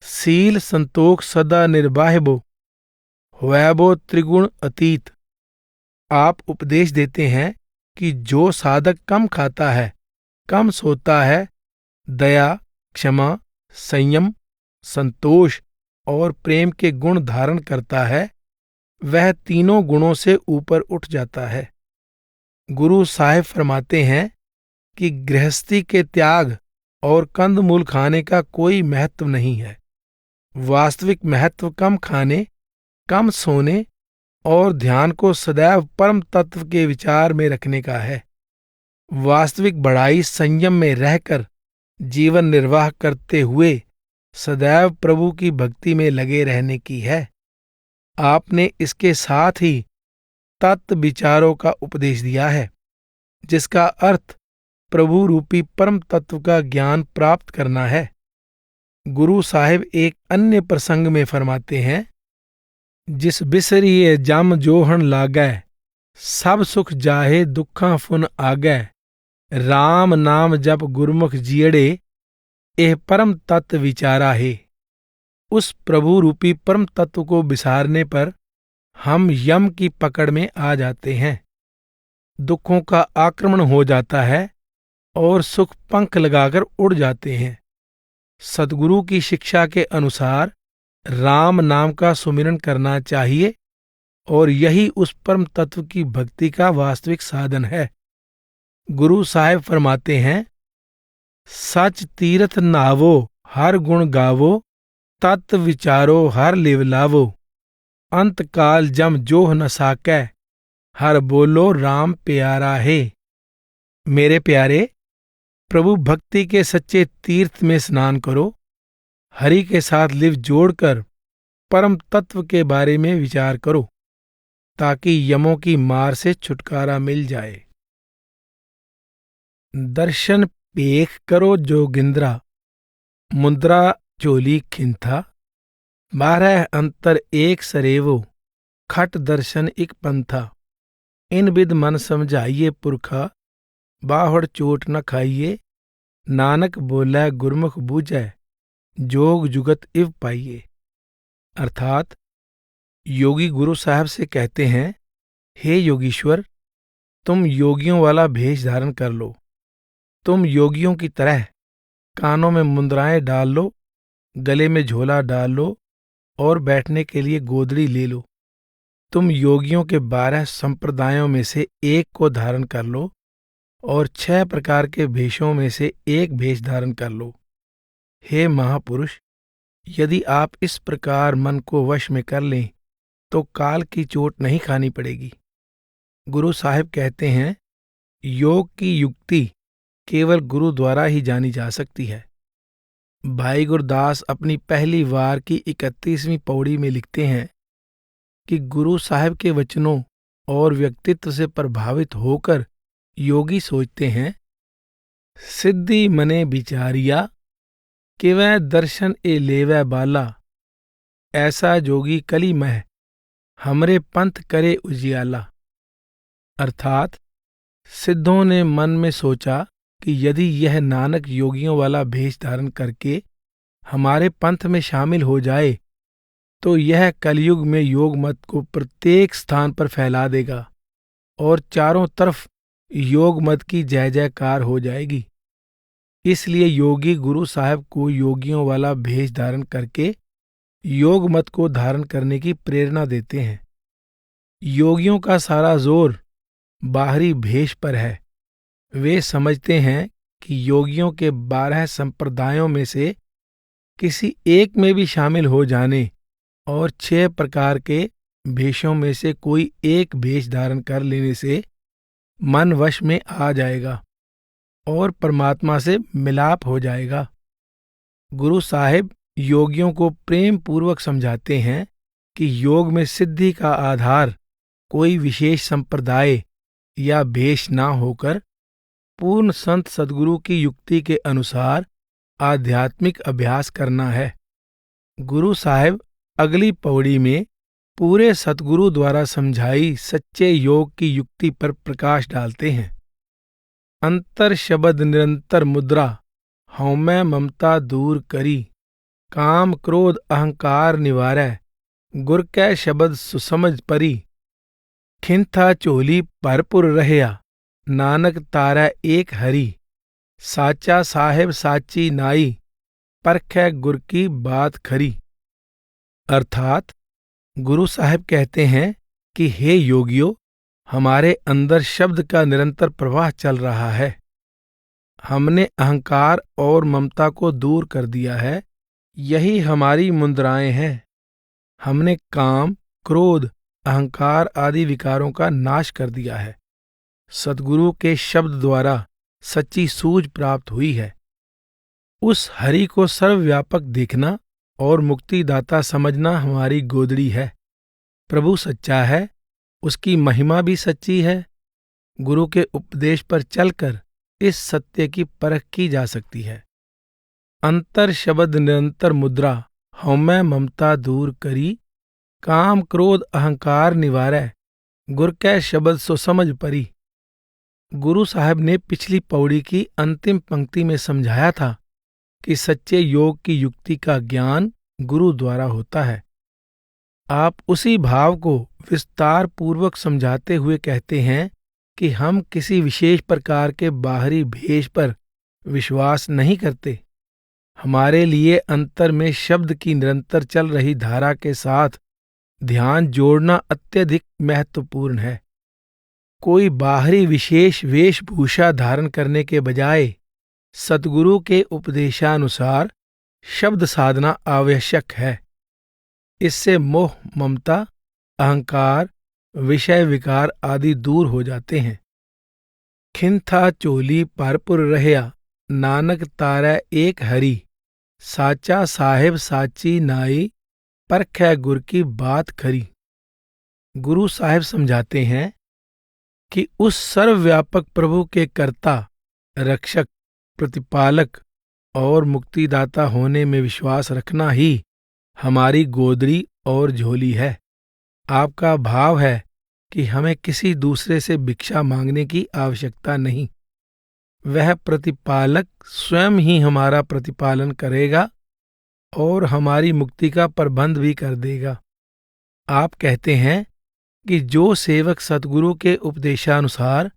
सील संतोख सदा निर्बाहबो, वैभो त्रिगुण अतीत। आप उपदेश देते हैं कि जो साधक कम खाता है, कम सोता है, दया, क्षमा, संयम, संतोष और प्रेम के गुण धारण करता है, वह तीनों गुणों से ऊपर उठ जाता है। गुरु साहिब फरमाते हैं कि गृहस्थी के त्याग और कंदमूल खाने का कोई महत्व नहीं है। वास्तविक महत्व कम खाने, कम सोने और ध्यान को सदैव परम तत्व के विचार में रखने का है। वास्तविक बढ़ाई संयम में रहकर जीवन निर्वाह करते हुए सदैव प्रभु की भक्ति में लगे रहने की है। आपने इसके साथ ही तत्व विचारों का उपदेश दिया है, जिसका अर्थ प्रभु रूपी परम तत्व का ज्ञान प्राप्त करना है। गुरु साहिब एक अन्य प्रसंग में फरमाते हैं, जिस बिसरिए जम जोहन लागै, सब सुख जाहे दुखां फुन आगै, राम नाम जप गुरमुख जियड़े, एह परम तत्व विचारा है। उस प्रभु रूपी परम तत्व को विसारने पर हम यम की पकड़ में आ जाते हैं, दुखों का आक्रमण हो जाता है और सुख पंख लगाकर उड़ जाते हैं। सद्गुरु की शिक्षा के अनुसार राम नाम का सुमिरन करना चाहिए, और यही उस परम तत्व की भक्ति का वास्तविक साधन है। गुरु साहिब फरमाते हैं, सच तीर्थ नावो हर गुण गावो, तत्व विचारो हर लिव लावो, अंत काल जम जोह न साकै, हर बोलो राम प्यारा है। मेरे प्यारे, प्रभु भक्ति के सच्चे तीर्थ में स्नान करो, हरि के साथ लिव जोड़कर परम तत्व के बारे में विचार करो, ताकि यमों की मार से छुटकारा मिल जाए। दर्शन पेख करो जोगिंद्रा, मुद्रा चोली खिंथा, 12 अंतर एक सरेवो, खट दर्शन एक पंथा। इन विद मन समझाइए पुरखा, बाहड़ चोट न खाइए, नानक बोलै गुरमुख बूझै, जोग जुगत इव पाइए। अर्थात योगी गुरु साहब से कहते हैं, हे योगीश्वर, तुम योगियों वाला भेष धारण कर लो। तुम योगियों की तरह कानों में मुंदराएं डाल लो, गले में झोला डाल लो और बैठने के लिए गोदड़ी ले लो। तुम योगियों के 12 संप्रदायों में से एक को धारण कर लो और 6 प्रकार के भेषों में से एक भेष धारण कर लो। हे महापुरुष, यदि आप इस प्रकार मन को वश में कर लें तो काल की चोट नहीं खानी पड़ेगी। गुरु साहिब कहते हैं, योग की युक्ति केवल गुरु द्वारा ही जानी जा सकती है। भाई गुरदास अपनी पहली वार की 31वीं पौड़ी में लिखते हैं कि गुरु साहिब के वचनों और व्यक्तित्व से प्रभावित होकर योगी सोचते हैं, सिद्धि मने विचारिया, कि वह दर्शन ए लेवै बाला, ऐसा जोगी कली मह, हमरे पंथ करे उजियाला। अर्थात सिद्धों ने मन में सोचा कि यदि यह नानक योगियों वाला भेष धारण करके हमारे पंथ में शामिल हो जाए तो यह कलयुग में योग मत को प्रत्येक स्थान पर फैला देगा और चारों तरफ योग मत की जय जयकार हो जाएगी। इसलिए योगी गुरु साहब को योगियों वाला भेष धारण करके योग मत को धारण करने की प्रेरणा देते हैं। योगियों का सारा जोर बाहरी भेष पर है। वे समझते हैं कि योगियों के 12 संप्रदायों में से किसी एक में भी शामिल हो जाने और 6 प्रकार के भेषों में से कोई एक भेष धारण कर लेने से मन वश में आ जाएगा और परमात्मा से मिलाप हो जाएगा। गुरु साहिब योगियों को प्रेम पूर्वक समझाते हैं कि योग में सिद्धि का आधार कोई विशेष संप्रदाय या भेष ना होकर पूर्ण संत सद्गुरु की युक्ति के अनुसार आध्यात्मिक अभ्यास करना है। गुरु साहिब अगली पौड़ी में पूरे सतगुरु द्वारा समझाई सच्चे योग की युक्ति पर प्रकाश डालते हैं। अंतर शब्द निरंतर मुद्रा, हौमै ममता दूर करी, काम क्रोध अहंकार निवारै, गुर कै शब्द सुसमझ परी, खिंथा चोली भरपुर रहया, नानक तारै एक हरि, साचा साहेब साची नाई, परखै गुर की बात खरी। अर्थात गुरु साहब कहते हैं कि हे योगियों, हमारे अंदर शब्द का निरंतर प्रवाह चल रहा है। हमने अहंकार और ममता को दूर कर दिया है। यही हमारी मुद्राएं हैं। हमने काम, क्रोध, अहंकार आदि विकारों का नाश कर दिया है। सद्गुरु के शब्द द्वारा सच्ची सूझ प्राप्त हुई है। उस हरि को सर्वव्यापक देखना और मुक्तिदाता समझना हमारी गोदड़ी है। प्रभु सच्चा है, उसकी महिमा भी सच्ची है। गुरु के उपदेश पर चलकर इस सत्य की परख की जा सकती है। अंतर शब्द निरंतर मुद्रा, हौमै ममता दूर करी, काम क्रोध अहंकार निवारै, गुर कै शब्द सो समझ परी। गुरु साहब ने पिछली पौड़ी की अंतिम पंक्ति में समझाया था कि सच्चे योग की युक्ति का ज्ञान गुरु द्वारा होता है। आप उसी भाव को विस्तार पूर्वक समझाते हुए कहते हैं कि हम किसी विशेष प्रकार के बाहरी भेष पर विश्वास नहीं करते। हमारे लिए अंतर में शब्द की निरंतर चल रही धारा के साथ ध्यान जोड़ना अत्यधिक महत्वपूर्ण है। कोई बाहरी विशेष वेशभूषा धारण करने के बजाय सद्गुरु के उपदेशानुसार शब्द साधना आवश्यक है। इससे मोह, ममता, अहंकार, विषय विकार आदि दूर हो जाते हैं। खिंथा चोली भरपुर रहया, नानक तारै एक हरि, साचा साहेब साची नाई, परखै गुर की बात खरी। गुरु साहिब समझाते हैं कि उस सर्वव्यापक प्रभु के कर्ता, रक्षक, प्रतिपालक और मुक्तिदाता होने में विश्वास रखना ही हमारी गोदड़ी और झोली है। आपका भाव है कि हमें किसी दूसरे से भिक्षा मांगने की आवश्यकता नहीं। वह प्रतिपालक स्वयं ही हमारा प्रतिपालन करेगा और हमारी मुक्ति का प्रबंध भी कर देगा। आप कहते हैं कि जो सेवक सद्गुरु के उपदेशानुसार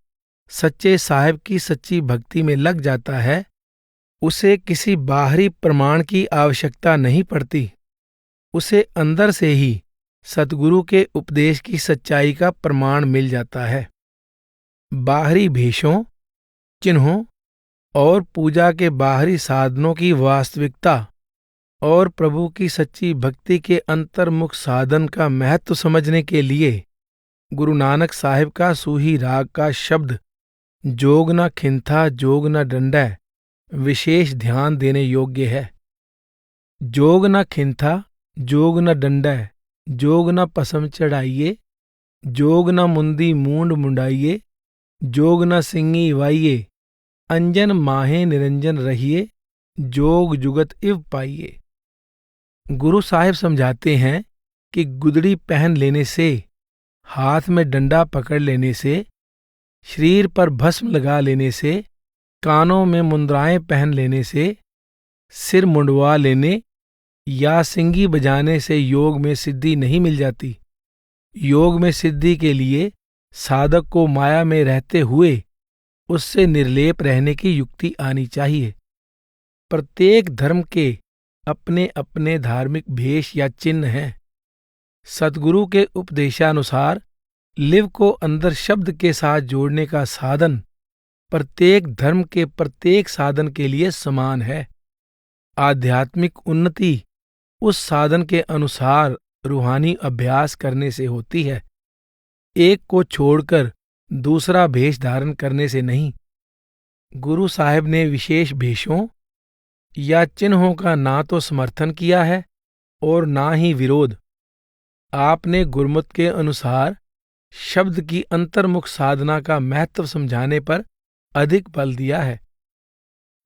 सच्चे साहिब की सच्ची भक्ति में लग जाता है, उसे किसी बाहरी प्रमाण की आवश्यकता नहीं पड़ती। उसे अंदर से ही सद्गुरु के उपदेश की सच्चाई का प्रमाण मिल जाता है। बाहरी भेषों, चिन्हों और पूजा के बाहरी साधनों की वास्तविकता और प्रभु की सच्ची भक्ति के अंतर्मुख साधन का महत्व समझने के लिए गुरु नानक साहिब का सूही राग का शब्द जोग न खिंथा जोग न डंडै विशेष ध्यान देने योग्य है। जोग न खिंथा जोग न डंडै, जोग न पसम चढ़ाइए, जोग न मुंदी मूंड मुंडाइए, जोग न सिंगी वाइये, अंजन माहे निरंजन रहिए, जोग जुगत इव पाइये। गुरु साहिब समझाते हैं कि गुदड़ी पहन लेने से, हाथ में डंडा पकड़ लेने से, शरीर पर भस्म लगा लेने से, कानों में मुंद्राएं पहन लेने से, सिर मुंडवा लेने या सिंगी बजाने से योग में सिद्धि नहीं मिल जाती। योग में सिद्धि के लिए साधक को माया में रहते हुए उससे निर्लेप रहने की युक्ति आनी चाहिए। प्रत्येक धर्म के अपने अपने धार्मिक भेष या चिन्ह हैं। सतगुरु के उपदेशानुसार लिव को अंदर शब्द के साथ जोड़ने का साधन प्रत्येक धर्म के प्रत्येक साधन के लिए समान है। आध्यात्मिक उन्नति उस साधन के अनुसार रूहानी अभ्यास करने से होती है, एक को छोड़कर दूसरा भेष धारण करने से नहीं। गुरु साहिब ने विशेष भेषों या चिन्हों का ना तो समर्थन किया है और ना ही विरोध। आपने गुरमत के अनुसार शब्द की अंतर्मुख साधना का महत्व समझाने पर अधिक बल दिया है।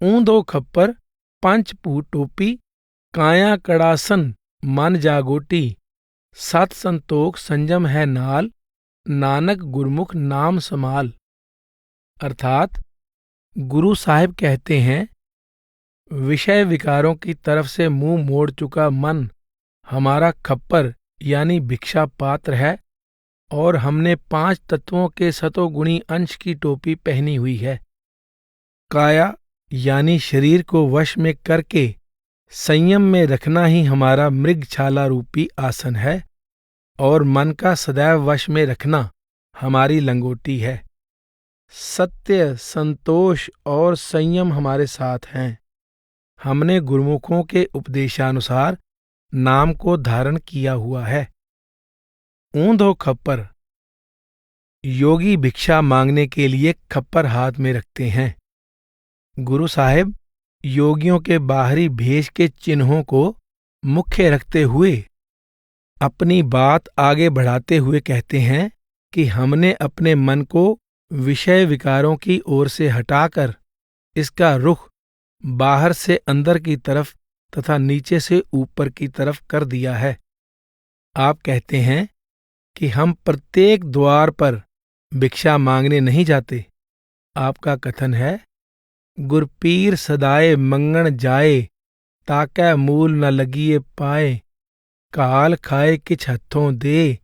ऊंधो खप्पर, पंचभूत टोपी, काया कड़ासन मन जागोटी, सत संतोख संयम है नाल, नानक गुरमुख नाम समाल। अर्थात गुरु साहिब कहते हैं, विषय विकारों की तरफ से मुंह मोड़ चुका मन हमारा खप्पर यानी भिक्षा पात्र है और हमने 5 तत्वों के सतोगुणी अंश की टोपी पहनी हुई है। काया यानी शरीर को वश में करके संयम में रखना ही हमारा मृगछाला रूपी आसन है और मन का सदैव वश में रखना हमारी लंगोटी है। सत्य, संतोष और संयम हमारे साथ हैं। हमने गुरुमुखों के उपदेशानुसार नाम को धारण किया हुआ है। ऊंधो खप्पर, योगी भिक्षा मांगने के लिए खप्पर हाथ में रखते हैं। गुरु साहिब योगियों के बाहरी भेष के चिन्हों को मुख्य रखते हुए अपनी बात आगे बढ़ाते हुए कहते हैं कि हमने अपने मन को विषय विकारों की ओर से हटाकर इसका रुख बाहर से अंदर की तरफ तथा नीचे से ऊपर की तरफ कर दिया है। आप कहते हैं कि हम प्रत्येक द्वार पर भिक्षा मांगने नहीं जाते। आपका कथन है, गुरपीर सदाए मंगण जाए, ताकै मूल न लगिए पाए, काल खाए किछ हत्थों दे,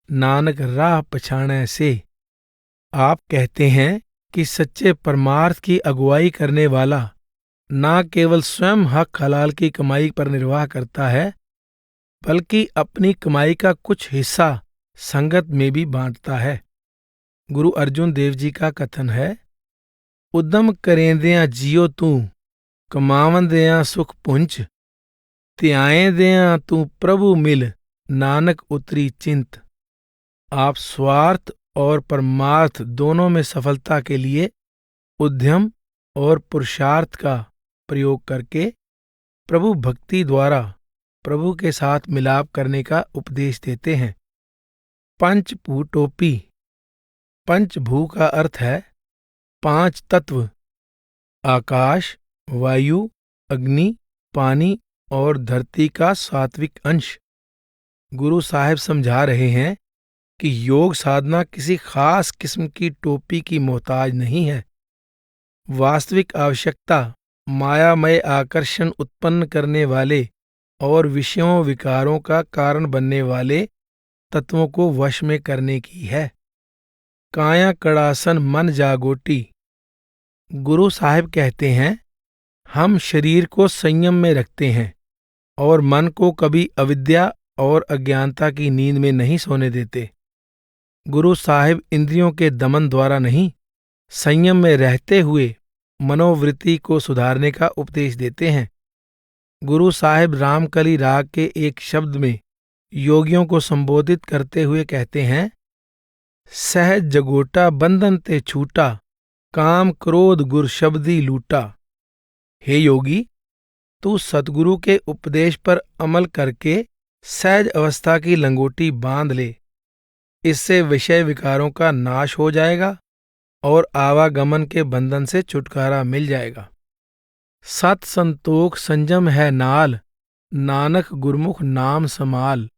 नानक राह पछाणै से। आप कहते हैं कि सच्चे परमार्थ की अगुवाई करने वाला ना केवल स्वयं हक हलाल की कमाई पर निर्वाह करता है, बल्कि अपनी कमाई का कुछ हिस्सा संगत में भी बांटता है। गुरु अर्जुन देव जी का कथन है, उद्यम करेंदियां जियो तू, कमावंदियां सुख पुंज, त्याएंदियां तू प्रभु मिल, नानक उतरी चिंत। आप स्वार्थ और परमार्थ दोनों में सफलता के लिए उद्यम और पुरुषार्थ का प्रयोग करके प्रभु भक्ति द्वारा प्रभु के साथ मिलाप करने का उपदेश देते हैं। पंचभू टोपी, पंचभू का अर्थ है 5 तत्व, आकाश, वायु, अग्नि, पानी और धरती का सात्विक अंश। गुरु साहिब समझा रहे हैं कि योग साधना किसी खास किस्म की टोपी की मोहताज नहीं है। वास्तविक आवश्यकता मायामय आकर्षण उत्पन्न करने वाले और विषयों विकारों का कारण बनने वाले तत्वों को वश में करने की है। काया कड़ासन मन जागोटी। गुरु साहिब कहते हैं, हम शरीर को संयम में रखते हैं और मन को कभी अविद्या और अज्ञानता की नींद में नहीं सोने देते। गुरु साहिब इंद्रियों के दमन द्वारा नहीं, संयम में रहते हुए मनोवृत्ति को सुधारने का उपदेश देते हैं। गुरु साहिब रामकली राग के एक शब्द में योगियों को संबोधित करते हुए कहते हैं, सहज जगोटा बंधन ते छूटा, काम क्रोध गुर शब्दी लूटा। हे योगी, तू सतगुरु के उपदेश पर अमल करके सहज अवस्था की लंगोटी बांध ले। इससे विषय विकारों का नाश हो जाएगा और आवागमन के बंधन से छुटकारा मिल जाएगा। सत संतोख संयम है नाल, नानक गुरमुख नाम समाल।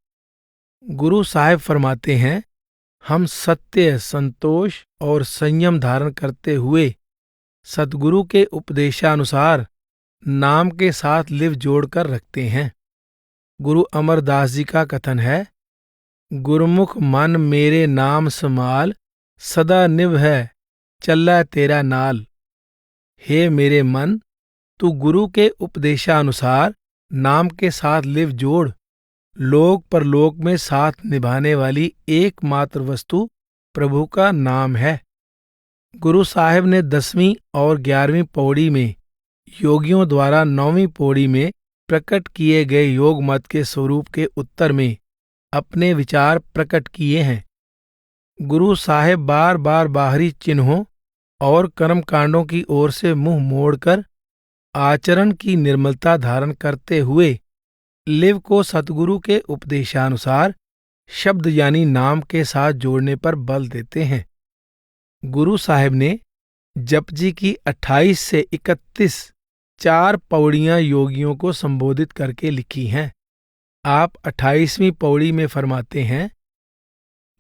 गुरु साहिब फरमाते हैं, हम सत्य, संतोष और संयम धारण करते हुए सतगुरु के उपदेशानुसार नाम के साथ लिव जोड़कर रखते हैं। गुरु अमरदास जी का कथन है, गुरमुख मन मेरे नाम समाल, सदा निभ है चल्लै तेरा नाल। हे मेरे मन, तू गुरु के उपदेशानुसार नाम के साथ लिव जोड़। लोक परलोक में साथ निभाने वाली एकमात्र वस्तु प्रभु का नाम है। गुरु साहिब ने 10वीं और 11वीं पौड़ी में योगियों द्वारा 9वीं पौड़ी में प्रकट किए गए योग मत के स्वरूप के उत्तर में अपने विचार प्रकट किए हैं। गुरु साहिब बार बार बाहरी चिन्हों और कर्मकांडों की ओर से मुंह मोड़कर आचरण की निर्मलता धारण करते हुए लिव को सतगुरु के उपदेशानुसार शब्द यानी नाम के साथ जोड़ने पर बल देते हैं। गुरु साहिब ने जपजी की 28 से 31 4 पौड़ियां योगियों को संबोधित करके लिखी हैं। आप 28वीं पौड़ी में फरमाते हैं,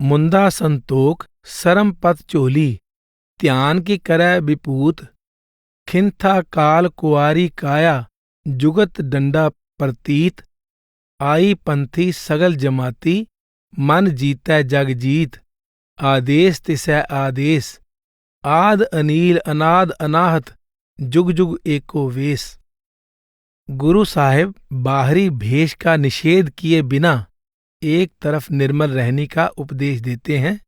मुंदा संतोख सरम पत चोली, त्यान की करय विपूत, खिंथा काल कुआरी काया, जुगत डंडा प्रतीत, आई पंथी सगल जमाती, मन जीतै जग जीत, आदेश तिसै आदेश, आद अनील अनाद अनाहत, जुग जुग एको वेश। गुरु साहिब बाहरी भेष का निषेध किए बिना एक तरफ निर्मल रहने का उपदेश देते हैं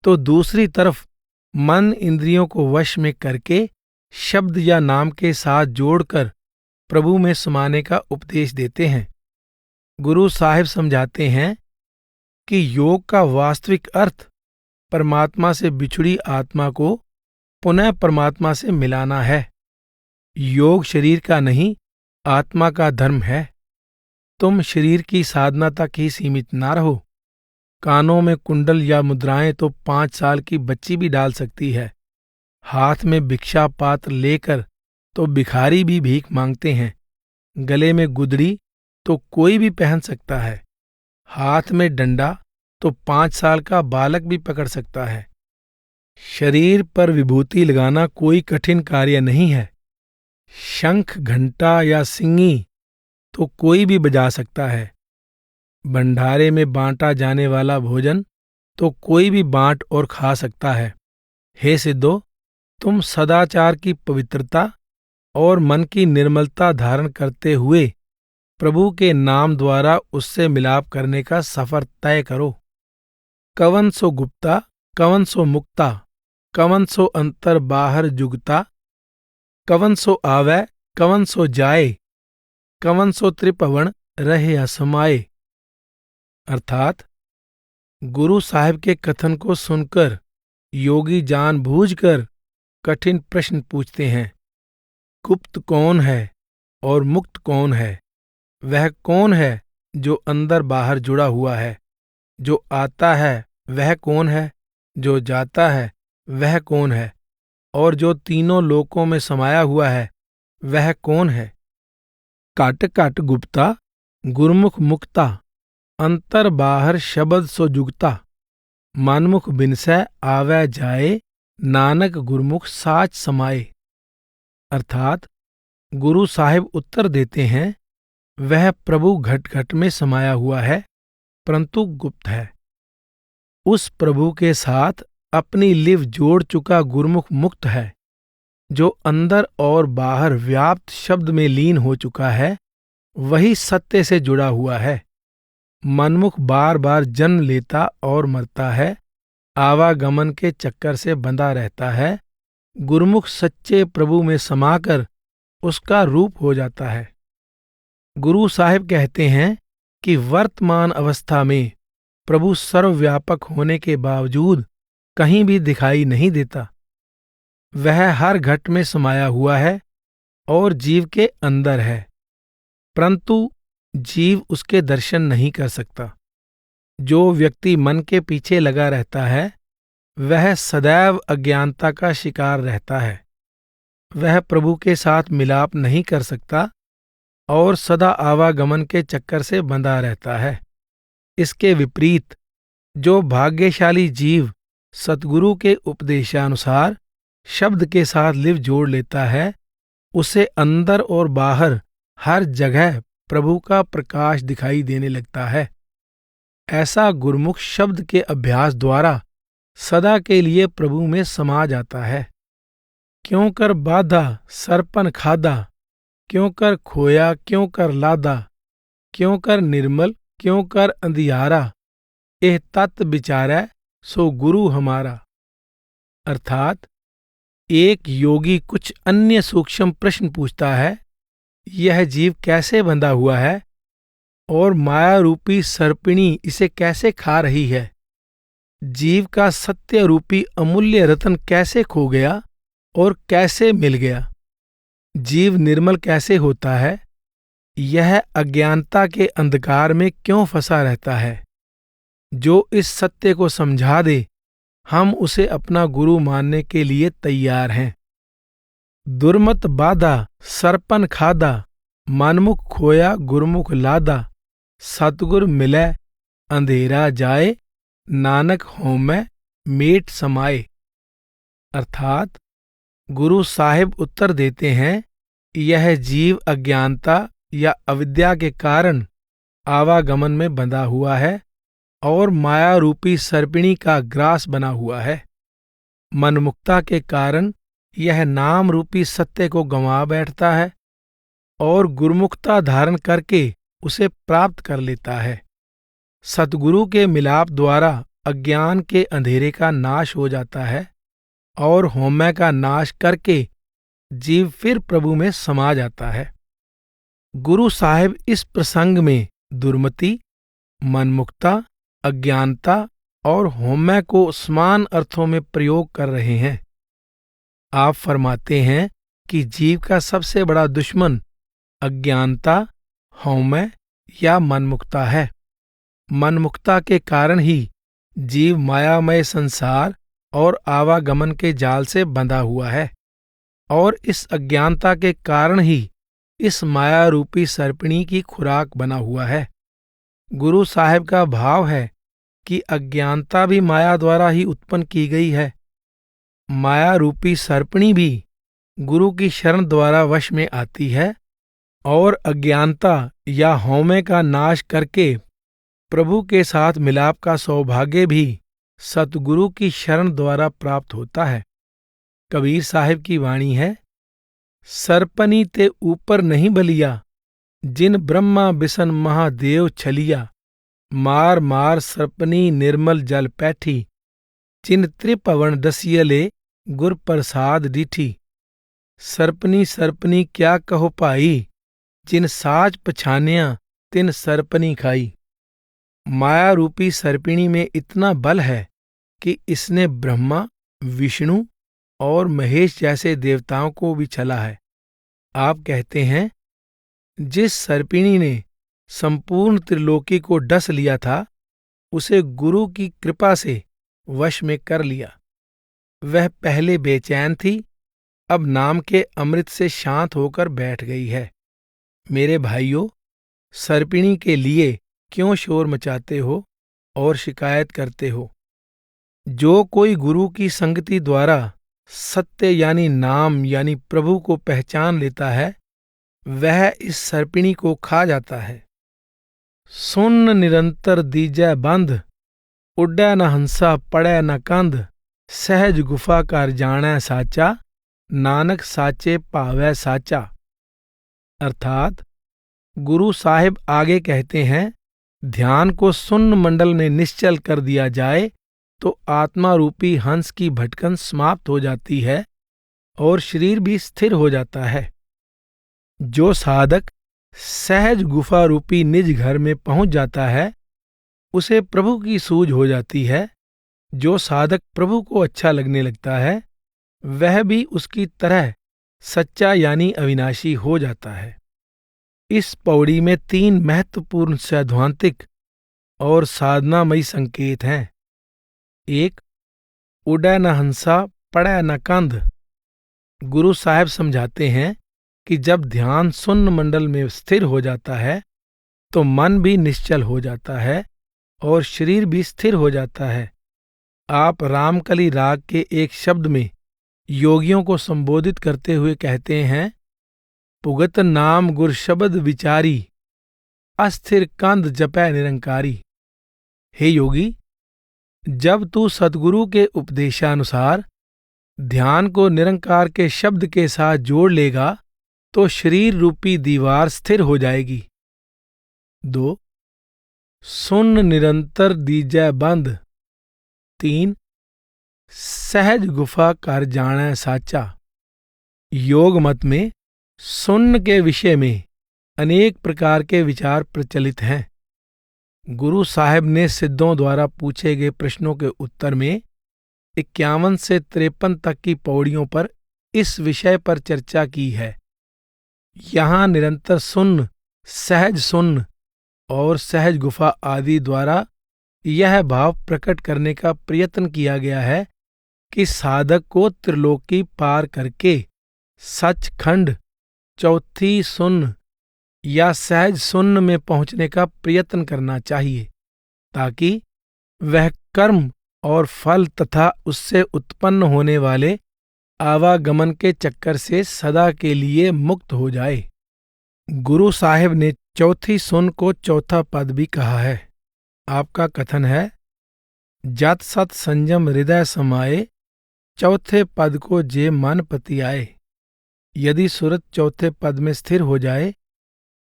तो दूसरी तरफ मन इंद्रियों को वश में करके शब्द या नाम के साथ जोड़कर प्रभु में समाने का उपदेश देते हैं। गुरु साहिब समझाते हैं कि योग का वास्तविक अर्थ परमात्मा से बिछुड़ी आत्मा को पुनः परमात्मा से मिलाना है। योग शरीर का नहीं, आत्मा का धर्म है। तुम शरीर की साधना तक ही सीमित ना रहो। कानों में कुंडल या मुद्राएं तो 5 साल की बच्ची भी डाल सकती है। हाथ में भिक्षा पात्र लेकर तो भिखारी भी भीख मांगते हैं। गले में गुदड़ी तो कोई भी पहन सकता है। हाथ में डंडा तो 5 साल का बालक भी पकड़ सकता है। शरीर पर विभूति लगाना कोई कठिन कार्य नहीं है। शंख, घंटा या सिंगी तो कोई भी बजा सकता है। भंडारे में बांटा जाने वाला भोजन तो कोई भी बांट और खा सकता है। हे सिद्धो, तुम सदाचार की पवित्रता और मन की निर्मलता धारण करते हुए प्रभु के नाम द्वारा उससे मिलाप करने का सफर तय करो। कवन सो गुप्ता, कवन सो मुक्ता, कवन सो अंतर बाहर जुगता, कवन सो आवे, कवन सो जाए, कवन सो त्रिपवन रहे असमाए। अर्थात गुरु साहिब के कथन को सुनकर योगी जानबूझकर कठिन प्रश्न पूछते हैं। गुप्त कौन है और मुक्त कौन है? वह कौन है जो अंदर बाहर जुड़ा हुआ है? जो आता है वह कौन है? जो जाता है वह कौन है? और जो तीनों लोकों में समाया हुआ है वह कौन है? काट काट गुप्ता, गुरमुख मुक्ता, अंतर बाहर शब्द सो जुगता, मनमुख बिनसै आवे जाए, नानक गुरमुख साच समाए। अर्थात गुरु साहिब उत्तर देते हैं, वह प्रभु घट घट में समाया हुआ है परंतु गुप्त है। उस प्रभु के साथ अपनी लिव जोड़ चुका गुरमुख मुक्त है। जो अंदर और बाहर व्याप्त शब्द में लीन हो चुका है वही सत्य से जुड़ा हुआ है। मनमुख बार बार जन्म लेता और मरता है, आवागमन के चक्कर से बंधा रहता है। गुरमुख सच्चे प्रभु में समाकर उसका रूप हो जाता है। गुरु साहिब कहते हैं कि वर्तमान अवस्था में प्रभु सर्वव्यापक होने के बावजूद कहीं भी दिखाई नहीं देता। वह हर घट में समाया हुआ है और जीव के अंदर है, परंतु जीव उसके दर्शन नहीं कर सकता। जो व्यक्ति मन के पीछे लगा रहता है वह सदैव अज्ञानता का शिकार रहता है। वह प्रभु के साथ मिलाप नहीं कर सकता और सदा आवागमन के चक्कर से बंधा रहता है। इसके विपरीत जो भाग्यशाली जीव सतगुरु के उपदेशानुसार शब्द के साथ लिव जोड़ लेता है, उसे अंदर और बाहर हर जगह प्रभु का प्रकाश दिखाई देने लगता है। ऐसा गुरमुख शब्द के अभ्यास द्वारा सदा के लिए प्रभु में समा जाता है। क्यों कर बाधा सरपन खादा, क्यों कर खोया क्यों कर लादा, क्यों कर निर्मल क्यों कर अंधियारा, एह तत् विचारै सो गुरु हमारा। अर्थात एक योगी कुछ अन्य सूक्ष्म प्रश्न पूछता है, यह जीव कैसे बंधा हुआ है और माया रूपी सर्पिणी इसे कैसे खा रही है। जीव का सत्य रूपी अमूल्य रत्न कैसे खो गया और कैसे मिल गया। जीव निर्मल कैसे होता है, यह अज्ञानता के अंधकार में क्यों फंसा रहता है। जो इस सत्य को समझा दे, हम उसे अपना गुरु मानने के लिए तैयार हैं। दुर्मत बाधा सरपन खादा, मनमुख खोया गुरमुख लादा, सतगुर मिलै अंधेरा जाए, नानक होमै मेट समाए। अर्थात गुरु साहिब उत्तर देते हैं, यह जीव अज्ञानता या अविद्या के कारण आवागमन में बंधा हुआ है और माया रूपी सर्पिणी का ग्रास बना हुआ है। मनमुक्ता के कारण यह नाम रूपी सत्य को गंवा बैठता है और गुरुमुखता धारण करके उसे प्राप्त कर लेता है। सतगुरु के मिलाप द्वारा अज्ञान के अंधेरे का नाश हो जाता है और होमै का नाश करके जीव फिर प्रभु में समा जाता है। गुरु साहिब इस प्रसंग में दुर्मति, मनमुक्ता, अज्ञानता और होमै को समान अर्थों में प्रयोग कर रहे हैं। आप फरमाते हैं कि जीव का सबसे बड़ा दुश्मन अज्ञानता, होमै या मनमुक्ता है। मनमुक्ता के कारण ही जीव मायामय संसार और आवागमन के जाल से बंधा हुआ है और इस अज्ञानता के कारण ही इस माया रूपी सर्पिणी की खुराक बना हुआ है। गुरु साहिब का भाव है कि अज्ञानता भी माया द्वारा ही उत्पन्न की गई है। माया रूपी सर्पिणी भी गुरु की शरण द्वारा वश में आती है और अज्ञानता या होमै का नाश करके प्रभु के साथ मिलाप का सौभाग्य भी सतगुरु की शरण द्वारा प्राप्त होता है। कबीर साहिब की वाणी है, सर्पनी ते ऊपर नहीं बलिया, जिन ब्रह्मा बिसन महादेव छलिया, मार मार सर्पनी निर्मल जल पैठी, जिन त्रिपवन दसियले गुर प्रसाद डिठी। सर्पनी सर्पनी क्या कहो भाई, जिन साज पछानिया तिन सर्पनी खाई। माया रूपी सर्पिणी में इतना बल है कि इसने ब्रह्मा, विष्णु और महेश जैसे देवताओं को भी छला है। आप कहते हैं, जिस सर्पिणी ने संपूर्ण त्रिलोकी को डस लिया था, उसे गुरु की कृपा से वश में कर लिया। वह पहले बेचैन थी, अब नाम के अमृत से शांत होकर बैठ गई है। मेरे भाइयों, सर्पिणी के लिए क्यों शोर मचाते हो और शिकायत करते हो। जो कोई गुरु की संगति द्वारा सत्य यानी नाम यानी प्रभु को पहचान लेता है, वह इस सर्पिणी को खा जाता है। सुन्न निरंतर दीजै बंध, उड्डै न हंसा पड़ै न कंध, सहज गुफा कर जाणै साचा, नानक साचे भावै साचा। अर्थात गुरु साहिब आगे कहते हैं, ध्यान को सुन्न मंडल में निश्चल कर दिया जाए तो आत्मा रूपी हंस की भटकन समाप्त हो जाती है और शरीर भी स्थिर हो जाता है। जो साधक सहज गुफा रूपी निज घर में पहुंच जाता है, उसे प्रभु की सूझ हो जाती है। जो साधक प्रभु को अच्छा लगने लगता है, वह भी उसकी तरह सच्चा यानी अविनाशी हो जाता है। इस पौड़ी में 3 महत्वपूर्ण सैद्धांतिक और साधनामयी संकेत हैं। 1. उडै न हंसा पड़ै न कंध। गुरु साहब समझाते हैं कि जब ध्यान शून्य मंडल में स्थिर हो जाता है तो मन भी निश्चल हो जाता है और शरीर भी स्थिर हो जाता है। आप रामकली राग के एक शब्द में योगियों को संबोधित करते हुए कहते हैं, पुगत नाम गुर शब्द विचारी, अस्थिर कंद जपै निरंकारी। हे योगी, जब तू सद्गुरु के उपदेशानुसार ध्यान को निरंकार के शब्द के साथ जोड़ लेगा तो शरीर रूपी दीवार स्थिर हो जाएगी। 2. सुन निरंतर दीजै बंद। 3. सहज गुफा कर जाणै साचा। योग मत में शून्य के विषय में अनेक प्रकार के विचार प्रचलित हैं। गुरु साहिब ने सिद्धों द्वारा पूछे गए प्रश्नों के उत्तर में 51 से 53 तक की पौड़ियों पर इस विषय पर चर्चा की है। यहाँ निरंतर शून्य, सहज शून्य और सहज गुफा आदि द्वारा यह भाव प्रकट करने का प्रयत्न किया गया है कि साधक को त्रिलोकी पार करके सचखंड, चौथी शून्य या सहज शून्य में पहुंचने का प्रयत्न करना चाहिए, ताकि वह कर्म और फल तथा उससे उत्पन्न होने वाले आवागमन के चक्कर से सदा के लिए मुक्त हो जाए। गुरु साहिब ने चौथी शून्य को चौथा पद भी कहा है। आपका कथन है, जत सत संयम हृदय समाए, चौथे पद को जे मन पति आए। यदि सूरत चौथे पद में स्थिर हो जाए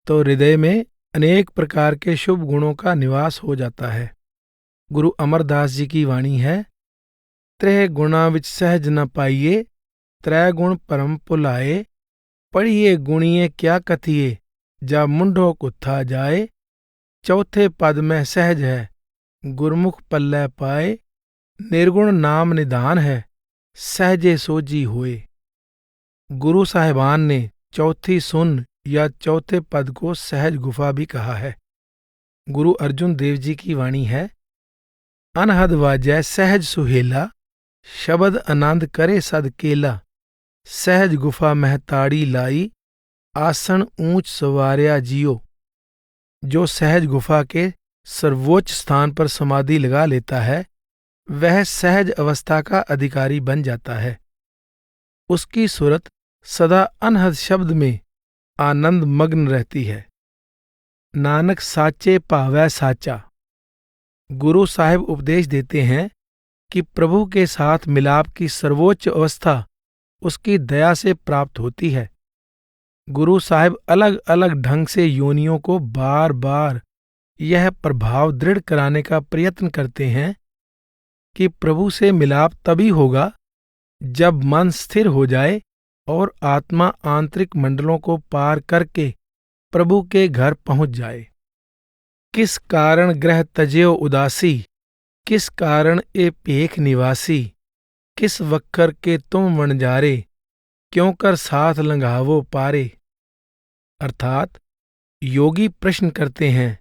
तो हृदय में अनेक प्रकार के शुभ गुणों का निवास हो जाता है। गुरु अमरदास जी की वाणी है, त्रय गुणा विच सहज न पाइए, त्रय गुण परम पुलाए, पढ़िए गुणिए क्या कथिए, जा मुंढो कुत्था जाए। चौथे पद में सहज है, गुरमुख पल्लै पाए, निर्गुण नाम निधान है, सहजे सोजी होए। गुरु साहिबान ने चौथी शून्य या चौथे पद को सहज गुफा भी कहा है। गुरु अर्जुन देव जी की वाणी है, अनहद वाजै सहज सुहेला, शबद आनंद करे सद केला, सहज गुफा महताड़ी लाई, आसन ऊंच सवार्या जियो। जो सहज गुफा के सर्वोच्च स्थान पर समाधि लगा लेता है वह सहज अवस्था का अधिकारी बन जाता है। उसकी सूरत सदा अनहद शब्द में आनंद मग्न रहती है। नानक साचे भावै साचा। गुरु साहिब उपदेश देते हैं कि प्रभु के साथ मिलाप की सर्वोच्च अवस्था उसकी दया से प्राप्त होती है। गुरु साहिब अलग अलग ढंग से योनियों को बार बार यह प्रभाव दृढ़ कराने का प्रयत्न करते हैं कि प्रभु से मिलाप तभी होगा जब मन स्थिर हो जाए और आत्मा आंतरिक मंडलों को पार करके प्रभु के घर पहुंच जाए। किस कारण ग्रह तज्यो उदासी, किस कारण ए पेख निवासी, किस वक्कर के तुम वणजारे, क्यों कर साथ लंघावो पारे। अर्थात योगी प्रश्न करते हैं,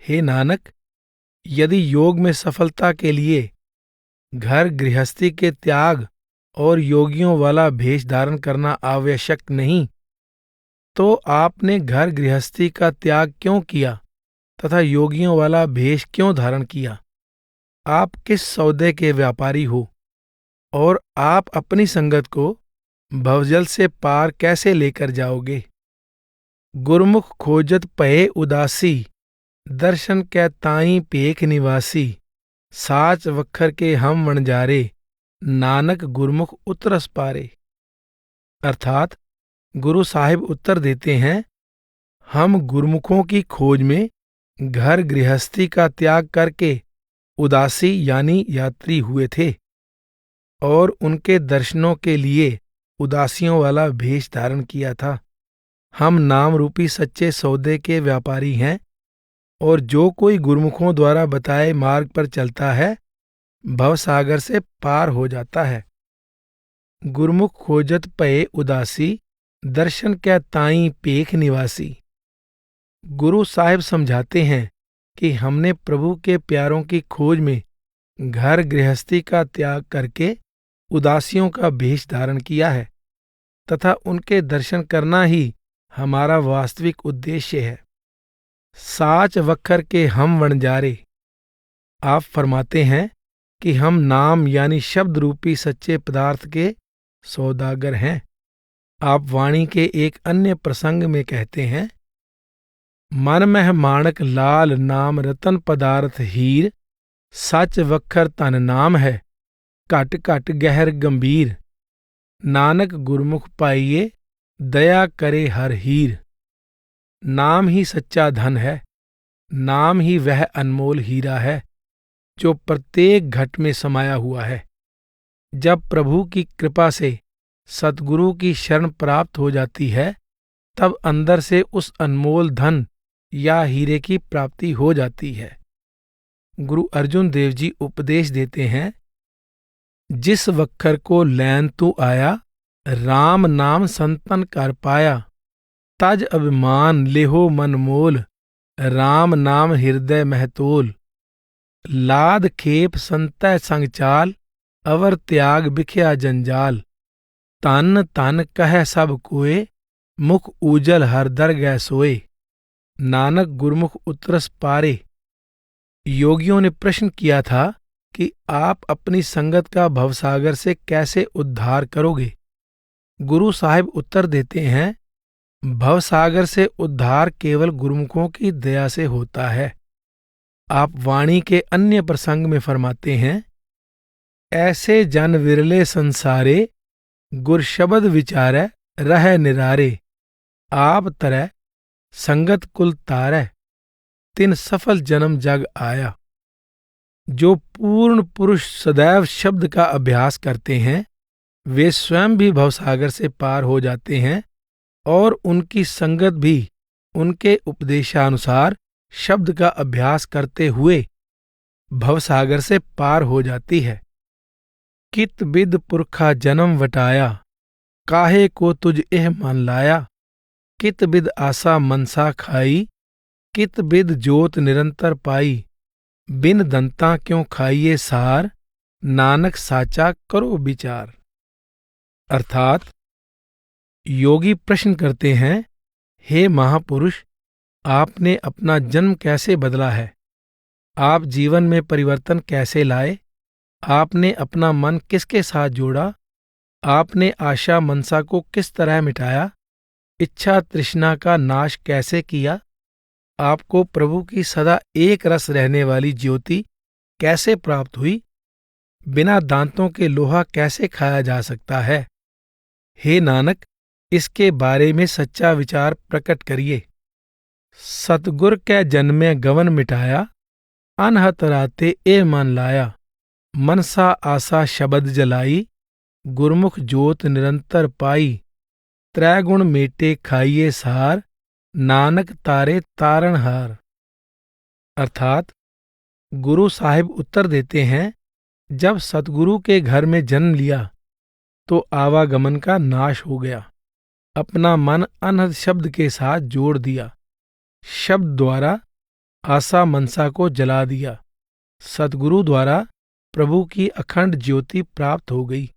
हे नानक, यदि योग में सफलता के लिए घर गृहस्थी के त्याग और योगियों वाला भेष धारण करना आवश्यक नहीं, तो आपने घर गृहस्थी का त्याग क्यों किया तथा योगियों वाला भेष क्यों धारण किया? आप किस सौदे के व्यापारी हो और आप अपनी संगत को भवजल से पार कैसे लेकर जाओगे? गुरमुख खोजत पये उदासी, दर्शन कै ताई पेख निवासी, साच वक्खर के हम वणजारे, नानक गुरमुख उतरस पारे। अर्थात गुरु साहिब उत्तर देते हैं, हम गुरमुखों की खोज में घर गृहस्थी का त्याग करके उदासी यानी यात्री हुए थे और उनके दर्शनों के लिए उदासियों वाला भेष धारण किया था। हम नाम रूपी सच्चे सौदे के व्यापारी हैं और जो कोई गुरमुखों द्वारा बताए मार्ग पर चलता है भवसागर से पार हो जाता है। गुरमुख खोजत पये उदासी, दर्शन कै ताई पेख निवासी। गुरु साहिब समझाते हैं कि हमने प्रभु के प्यारों की खोज में घर गृहस्थी का त्याग करके उदासियों का भेष धारण किया है तथा उनके दर्शन करना ही हमारा वास्तविक उद्देश्य है। साच वक्खर के हम वणजारे। आप फरमाते हैं कि हम नाम यानी शब्द रूपी सच्चे पदार्थ के सौदागर हैं। आप वाणी के एक अन्य प्रसंग में कहते हैं, मन मह माणक लाल नाम रतन पदार्थ हीर, सच वक्खर तन नाम है घट घट गहर गंभीर, नानक गुरमुख पाइये दया करे हर हीर। नाम ही सच्चा धन है, नाम ही वह अनमोल हीरा है जो प्रत्येक घट में समाया हुआ है। जब प्रभु की कृपा से सतगुरु की शरण प्राप्त हो जाती है, तब अंदर से उस अनमोल धन या हीरे की प्राप्ति हो जाती है। गुरु अर्जुन देव जी उपदेश देते हैं, जिस वक्खर को लैन तू आया, राम नाम संतन कर पाया, तज अभिमान लेहो मन मोल, राम नाम हृदय महतोल, लाद खेप संतय संग चाल, अवर त्याग बिख्या जंजाल, तन तन कह सब कोय, मुख ऊजल हर दर गै सोए, नानक गुरमुख उतरस पारे। योगियों ने प्रश्न किया था कि आप अपनी संगत का भवसागर से कैसे उद्धार करोगे। गुरु साहिब उत्तर देते हैं, भवसागर से उद्धार केवल गुरुमुखों की दया से होता है। आप वाणी के अन्य प्रसंग में फरमाते हैं, ऐसे जन विरले संसारे, गुर शब्द विचारै रह निरारे, आप तरह संगत कुल तारै, तिन सफल जन्म जग आया। जो पूर्ण पुरुष सदैव शब्द का अभ्यास करते हैं, वे स्वयं भी भवसागर से पार हो जाते हैं और उनकी संगत भी उनके उपदेशानुसार शब्द का अभ्यास करते हुए भवसागर से पार हो जाती है। कित बिद पुरखा जन्म वटाया, काहे को तुझ एह मन लाया, कित बिद आशा मनसा खाई, कित बिद जोत निरंतर पाई, बिन दंता क्यों खाइए सार, नानक साचा करो विचार। अर्थात योगी प्रश्न करते हैं, हे महापुरुष, आपने अपना जन्म कैसे बदला है, आप जीवन में परिवर्तन कैसे लाए, आपने अपना मन किसके साथ जोड़ा, आपने आशा मनसा को किस तरह मिटाया, इच्छा तृष्णा का नाश कैसे किया, आपको प्रभु की सदा एक रस रहने वाली ज्योति कैसे प्राप्त हुई, बिना दांतों के लोहा कैसे खाया जा सकता है। हे नानक, इसके बारे में सच्चा विचार प्रकट करिए। सतगुर कै जन्मे गवन मिटाया, अनहत राते ए मन लाया, मनसा आशा शब्द जलाई, गुरमुख जोत निरंतर पाई, त्रैगुण मेटे खाइए सार, नानक तारे तारणहार। अर्थात गुरु साहिब उत्तर देते हैं, जब सतगुरु के घर में जन्म लिया तो आवागमन का नाश हो गया, अपना मन अनहद शब्द के साथ जोड़ दिया, शब्द द्वारा आशा मनसा को जला दिया, सतगुरु द्वारा प्रभु की अखंड ज्योति प्राप्त हो गई।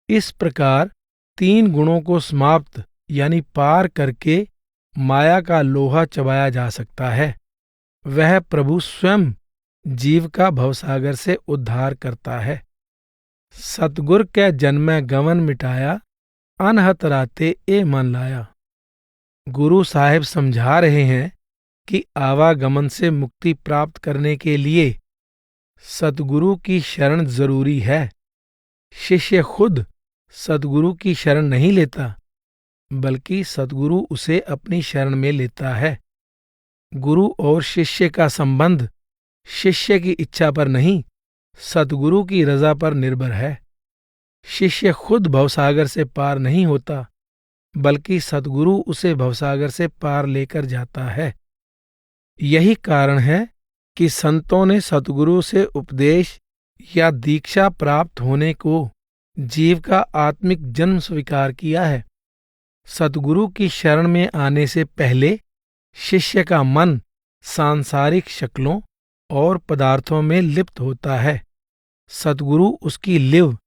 इस प्रकार 3 गुणों को समाप्त यानी पार करके माया का लोहा चबाया जा सकता है। वह प्रभु स्वयं जीव का भवसागर से उद्धार करता है। सतगुर कै जन्मै गवन मिटाया, अनहत राते ए मन लाया। गुरु साहिब समझा रहे हैं कि आवागमन से मुक्ति प्राप्त करने के लिए सतगुरु की शरण जरूरी है। शिष्य खुद सतगुरु की शरण नहीं लेता, बल्कि सतगुरु उसे अपनी शरण में लेता है। गुरु और शिष्य का संबंध शिष्य की इच्छा पर नहीं, सतगुरु की रजा पर निर्भर है। शिष्य खुद भवसागर से पार नहीं होता, बल्कि सतगुरु उसे भवसागर से पार लेकर जाता है। यही कारण है कि संतों ने सतगुरु से उपदेश या दीक्षा प्राप्त होने को जीव का आत्मिक जन्म स्वीकार किया है। सतगुरु की शरण में आने से पहले शिष्य का मन सांसारिक शक्लों और पदार्थों में लिप्त होता है। सतगुरु उसकी लिव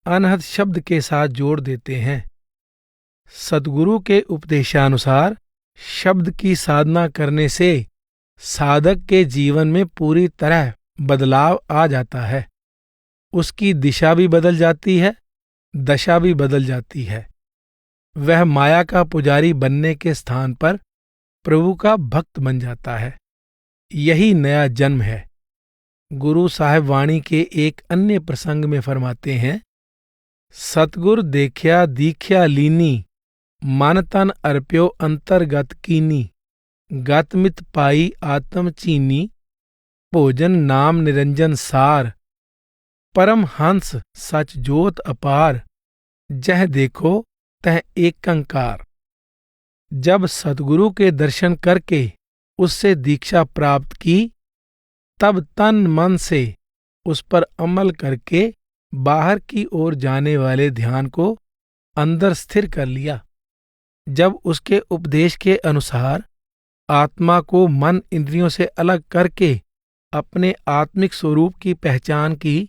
अनहद शब्द के साथ जोड़ देते हैं। सद्गुरु के उपदेशानुसार शब्द की साधना करने से साधक के जीवन में पूरी तरह बदलाव आ जाता है। उसकी दिशा भी बदल जाती है, दशा भी बदल जाती है। वह माया का पुजारी बनने के स्थान पर प्रभु का भक्त बन जाता है। यही नया जन्म है। गुरु साहिब वाणी के एक अन्य प्रसंग में फरमाते हैं, सतगुर देखिया दीख्या लीनी, मन तन अर्प्यो अंतर्गत कीनी, गतमित पाई आत्म चीनी, भोजन नाम निरंजन सार, परम हंस सच जोत अपार, जह देखो तह एकंकार। जब सतगुरु के दर्शन करके उससे दीक्षा प्राप्त की, तब तन मन से उस पर अमल करके बाहर की ओर जाने वाले ध्यान को अंदर स्थिर कर लिया। जब उसके उपदेश के अनुसार आत्मा को मन इंद्रियों से अलग करके अपने आत्मिक स्वरूप की पहचान की,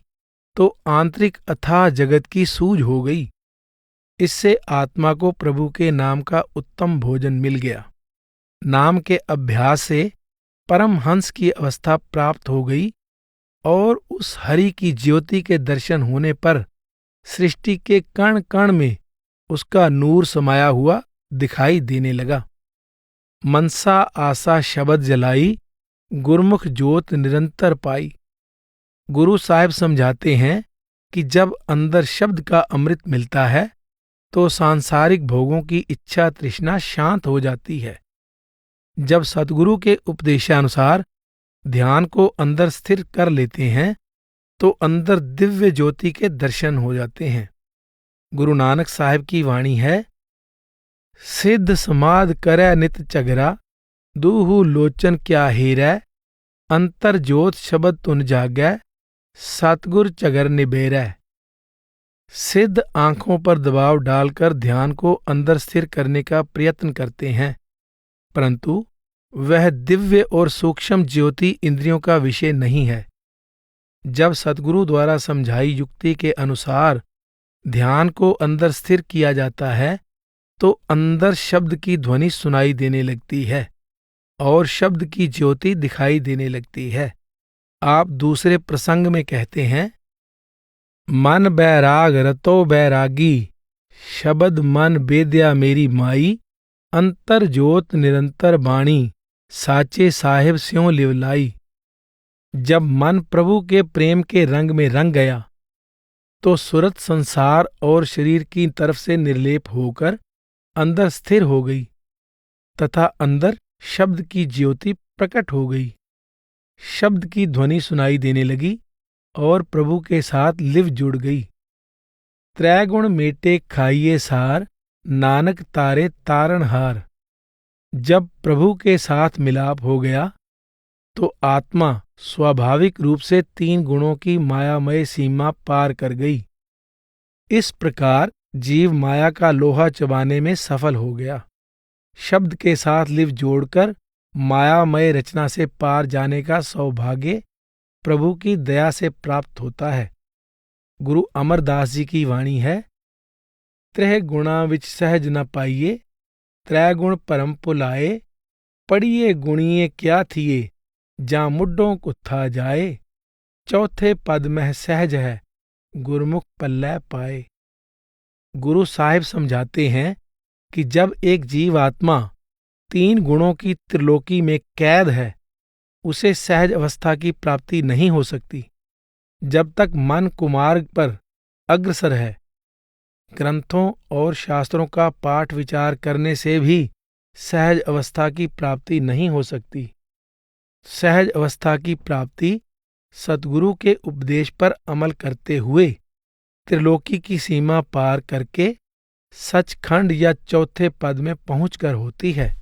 तो आंतरिक अथाह जगत की सूझ हो गई। इससे आत्मा को प्रभु के नाम का उत्तम भोजन मिल गया। नाम के अभ्यास से परमहंस की अवस्था प्राप्त हो गई और उस हरि की ज्योति के दर्शन होने पर सृष्टि के कण कण में उसका नूर समाया हुआ दिखाई देने लगा। मनसा आशा शब्द जलाई, गुरमुख ज्योत निरंतर पाई। गुरु साहिब समझाते हैं कि जब अंदर शब्द का अमृत मिलता है तो सांसारिक भोगों की इच्छा तृष्णा शांत हो जाती है। जब सतगुरु के उपदेशानुसार ध्यान को अंदर स्थिर कर लेते हैं तो अंदर दिव्य ज्योति के दर्शन हो जाते हैं। गुरु नानक साहिब की वाणी है, सिद्ध समाध करै नित चगरा, दूहु लोचन क्या हेरै, अंतर ज्योत शब्द तुन जागै, सतगुर चगर निबेरै। सिद्ध आंखों पर दबाव डालकर ध्यान को अंदर स्थिर करने का प्रयत्न करते हैं, परंतु वह दिव्य और सूक्ष्म ज्योति इंद्रियों का विषय नहीं है। जब सतगुरु द्वारा समझाई युक्ति के अनुसार ध्यान को अंदर स्थिर किया जाता है तो अंदर शब्द की ध्वनि सुनाई देने लगती है और शब्द की ज्योति दिखाई देने लगती है। आप दूसरे प्रसंग में कहते हैं, मन बैराग रतो बैरागी, शब्द मन बेद्या मेरी माई, अंतर ज्योत निरंतर बाणी, साचे साहिब स्यों लिवलाई। जब मन प्रभु के प्रेम के रंग में रंग गया तो सुरत संसार और शरीर की तरफ से निर्लेप होकर अंदर स्थिर हो गई तथा अंदर शब्द की ज्योति प्रकट हो गई। शब्द की ध्वनि सुनाई देने लगी और प्रभु के साथ लिव जुड़ गई। त्रैगुण मेटे खाइए सार, नानक तारे तारणहार। जब प्रभु के साथ मिलाप हो गया तो आत्मा स्वाभाविक रूप से 3 गुणों की मायामय सीमा पार कर गई। इस प्रकार जीव माया का लोहा चबाने में सफल हो गया। शब्द के साथ लिव जोड़कर मायामय रचना से पार जाने का सौभाग्य प्रभु की दया से प्राप्त होता है। गुरु अमरदास जी की वाणी है, त्रह गुणा विच सहज न पाइये, त्रैगुण परम पुलाए, पढ़िए गुणिये क्या थिए, जा मुड्डों कुत्था जाए, चौथे पद में सहज है, गुरमुख पल्लै पाए। गुरु साहिब समझाते हैं कि जब एक जीवात्मा 3 गुणों की त्रिलोकी में कैद है, उसे सहज अवस्था की प्राप्ति नहीं हो सकती। जब तक मन कुमार्ग पर अग्रसर है, ग्रंथों और शास्त्रों का पाठ विचार करने से भी सहज अवस्था की प्राप्ति नहीं हो सकती। सहज अवस्था की प्राप्ति सतगुरु के उपदेश पर अमल करते हुए त्रिलोकी की सीमा पार करके सचखंड या चौथे पद में पहुंचकर होती है।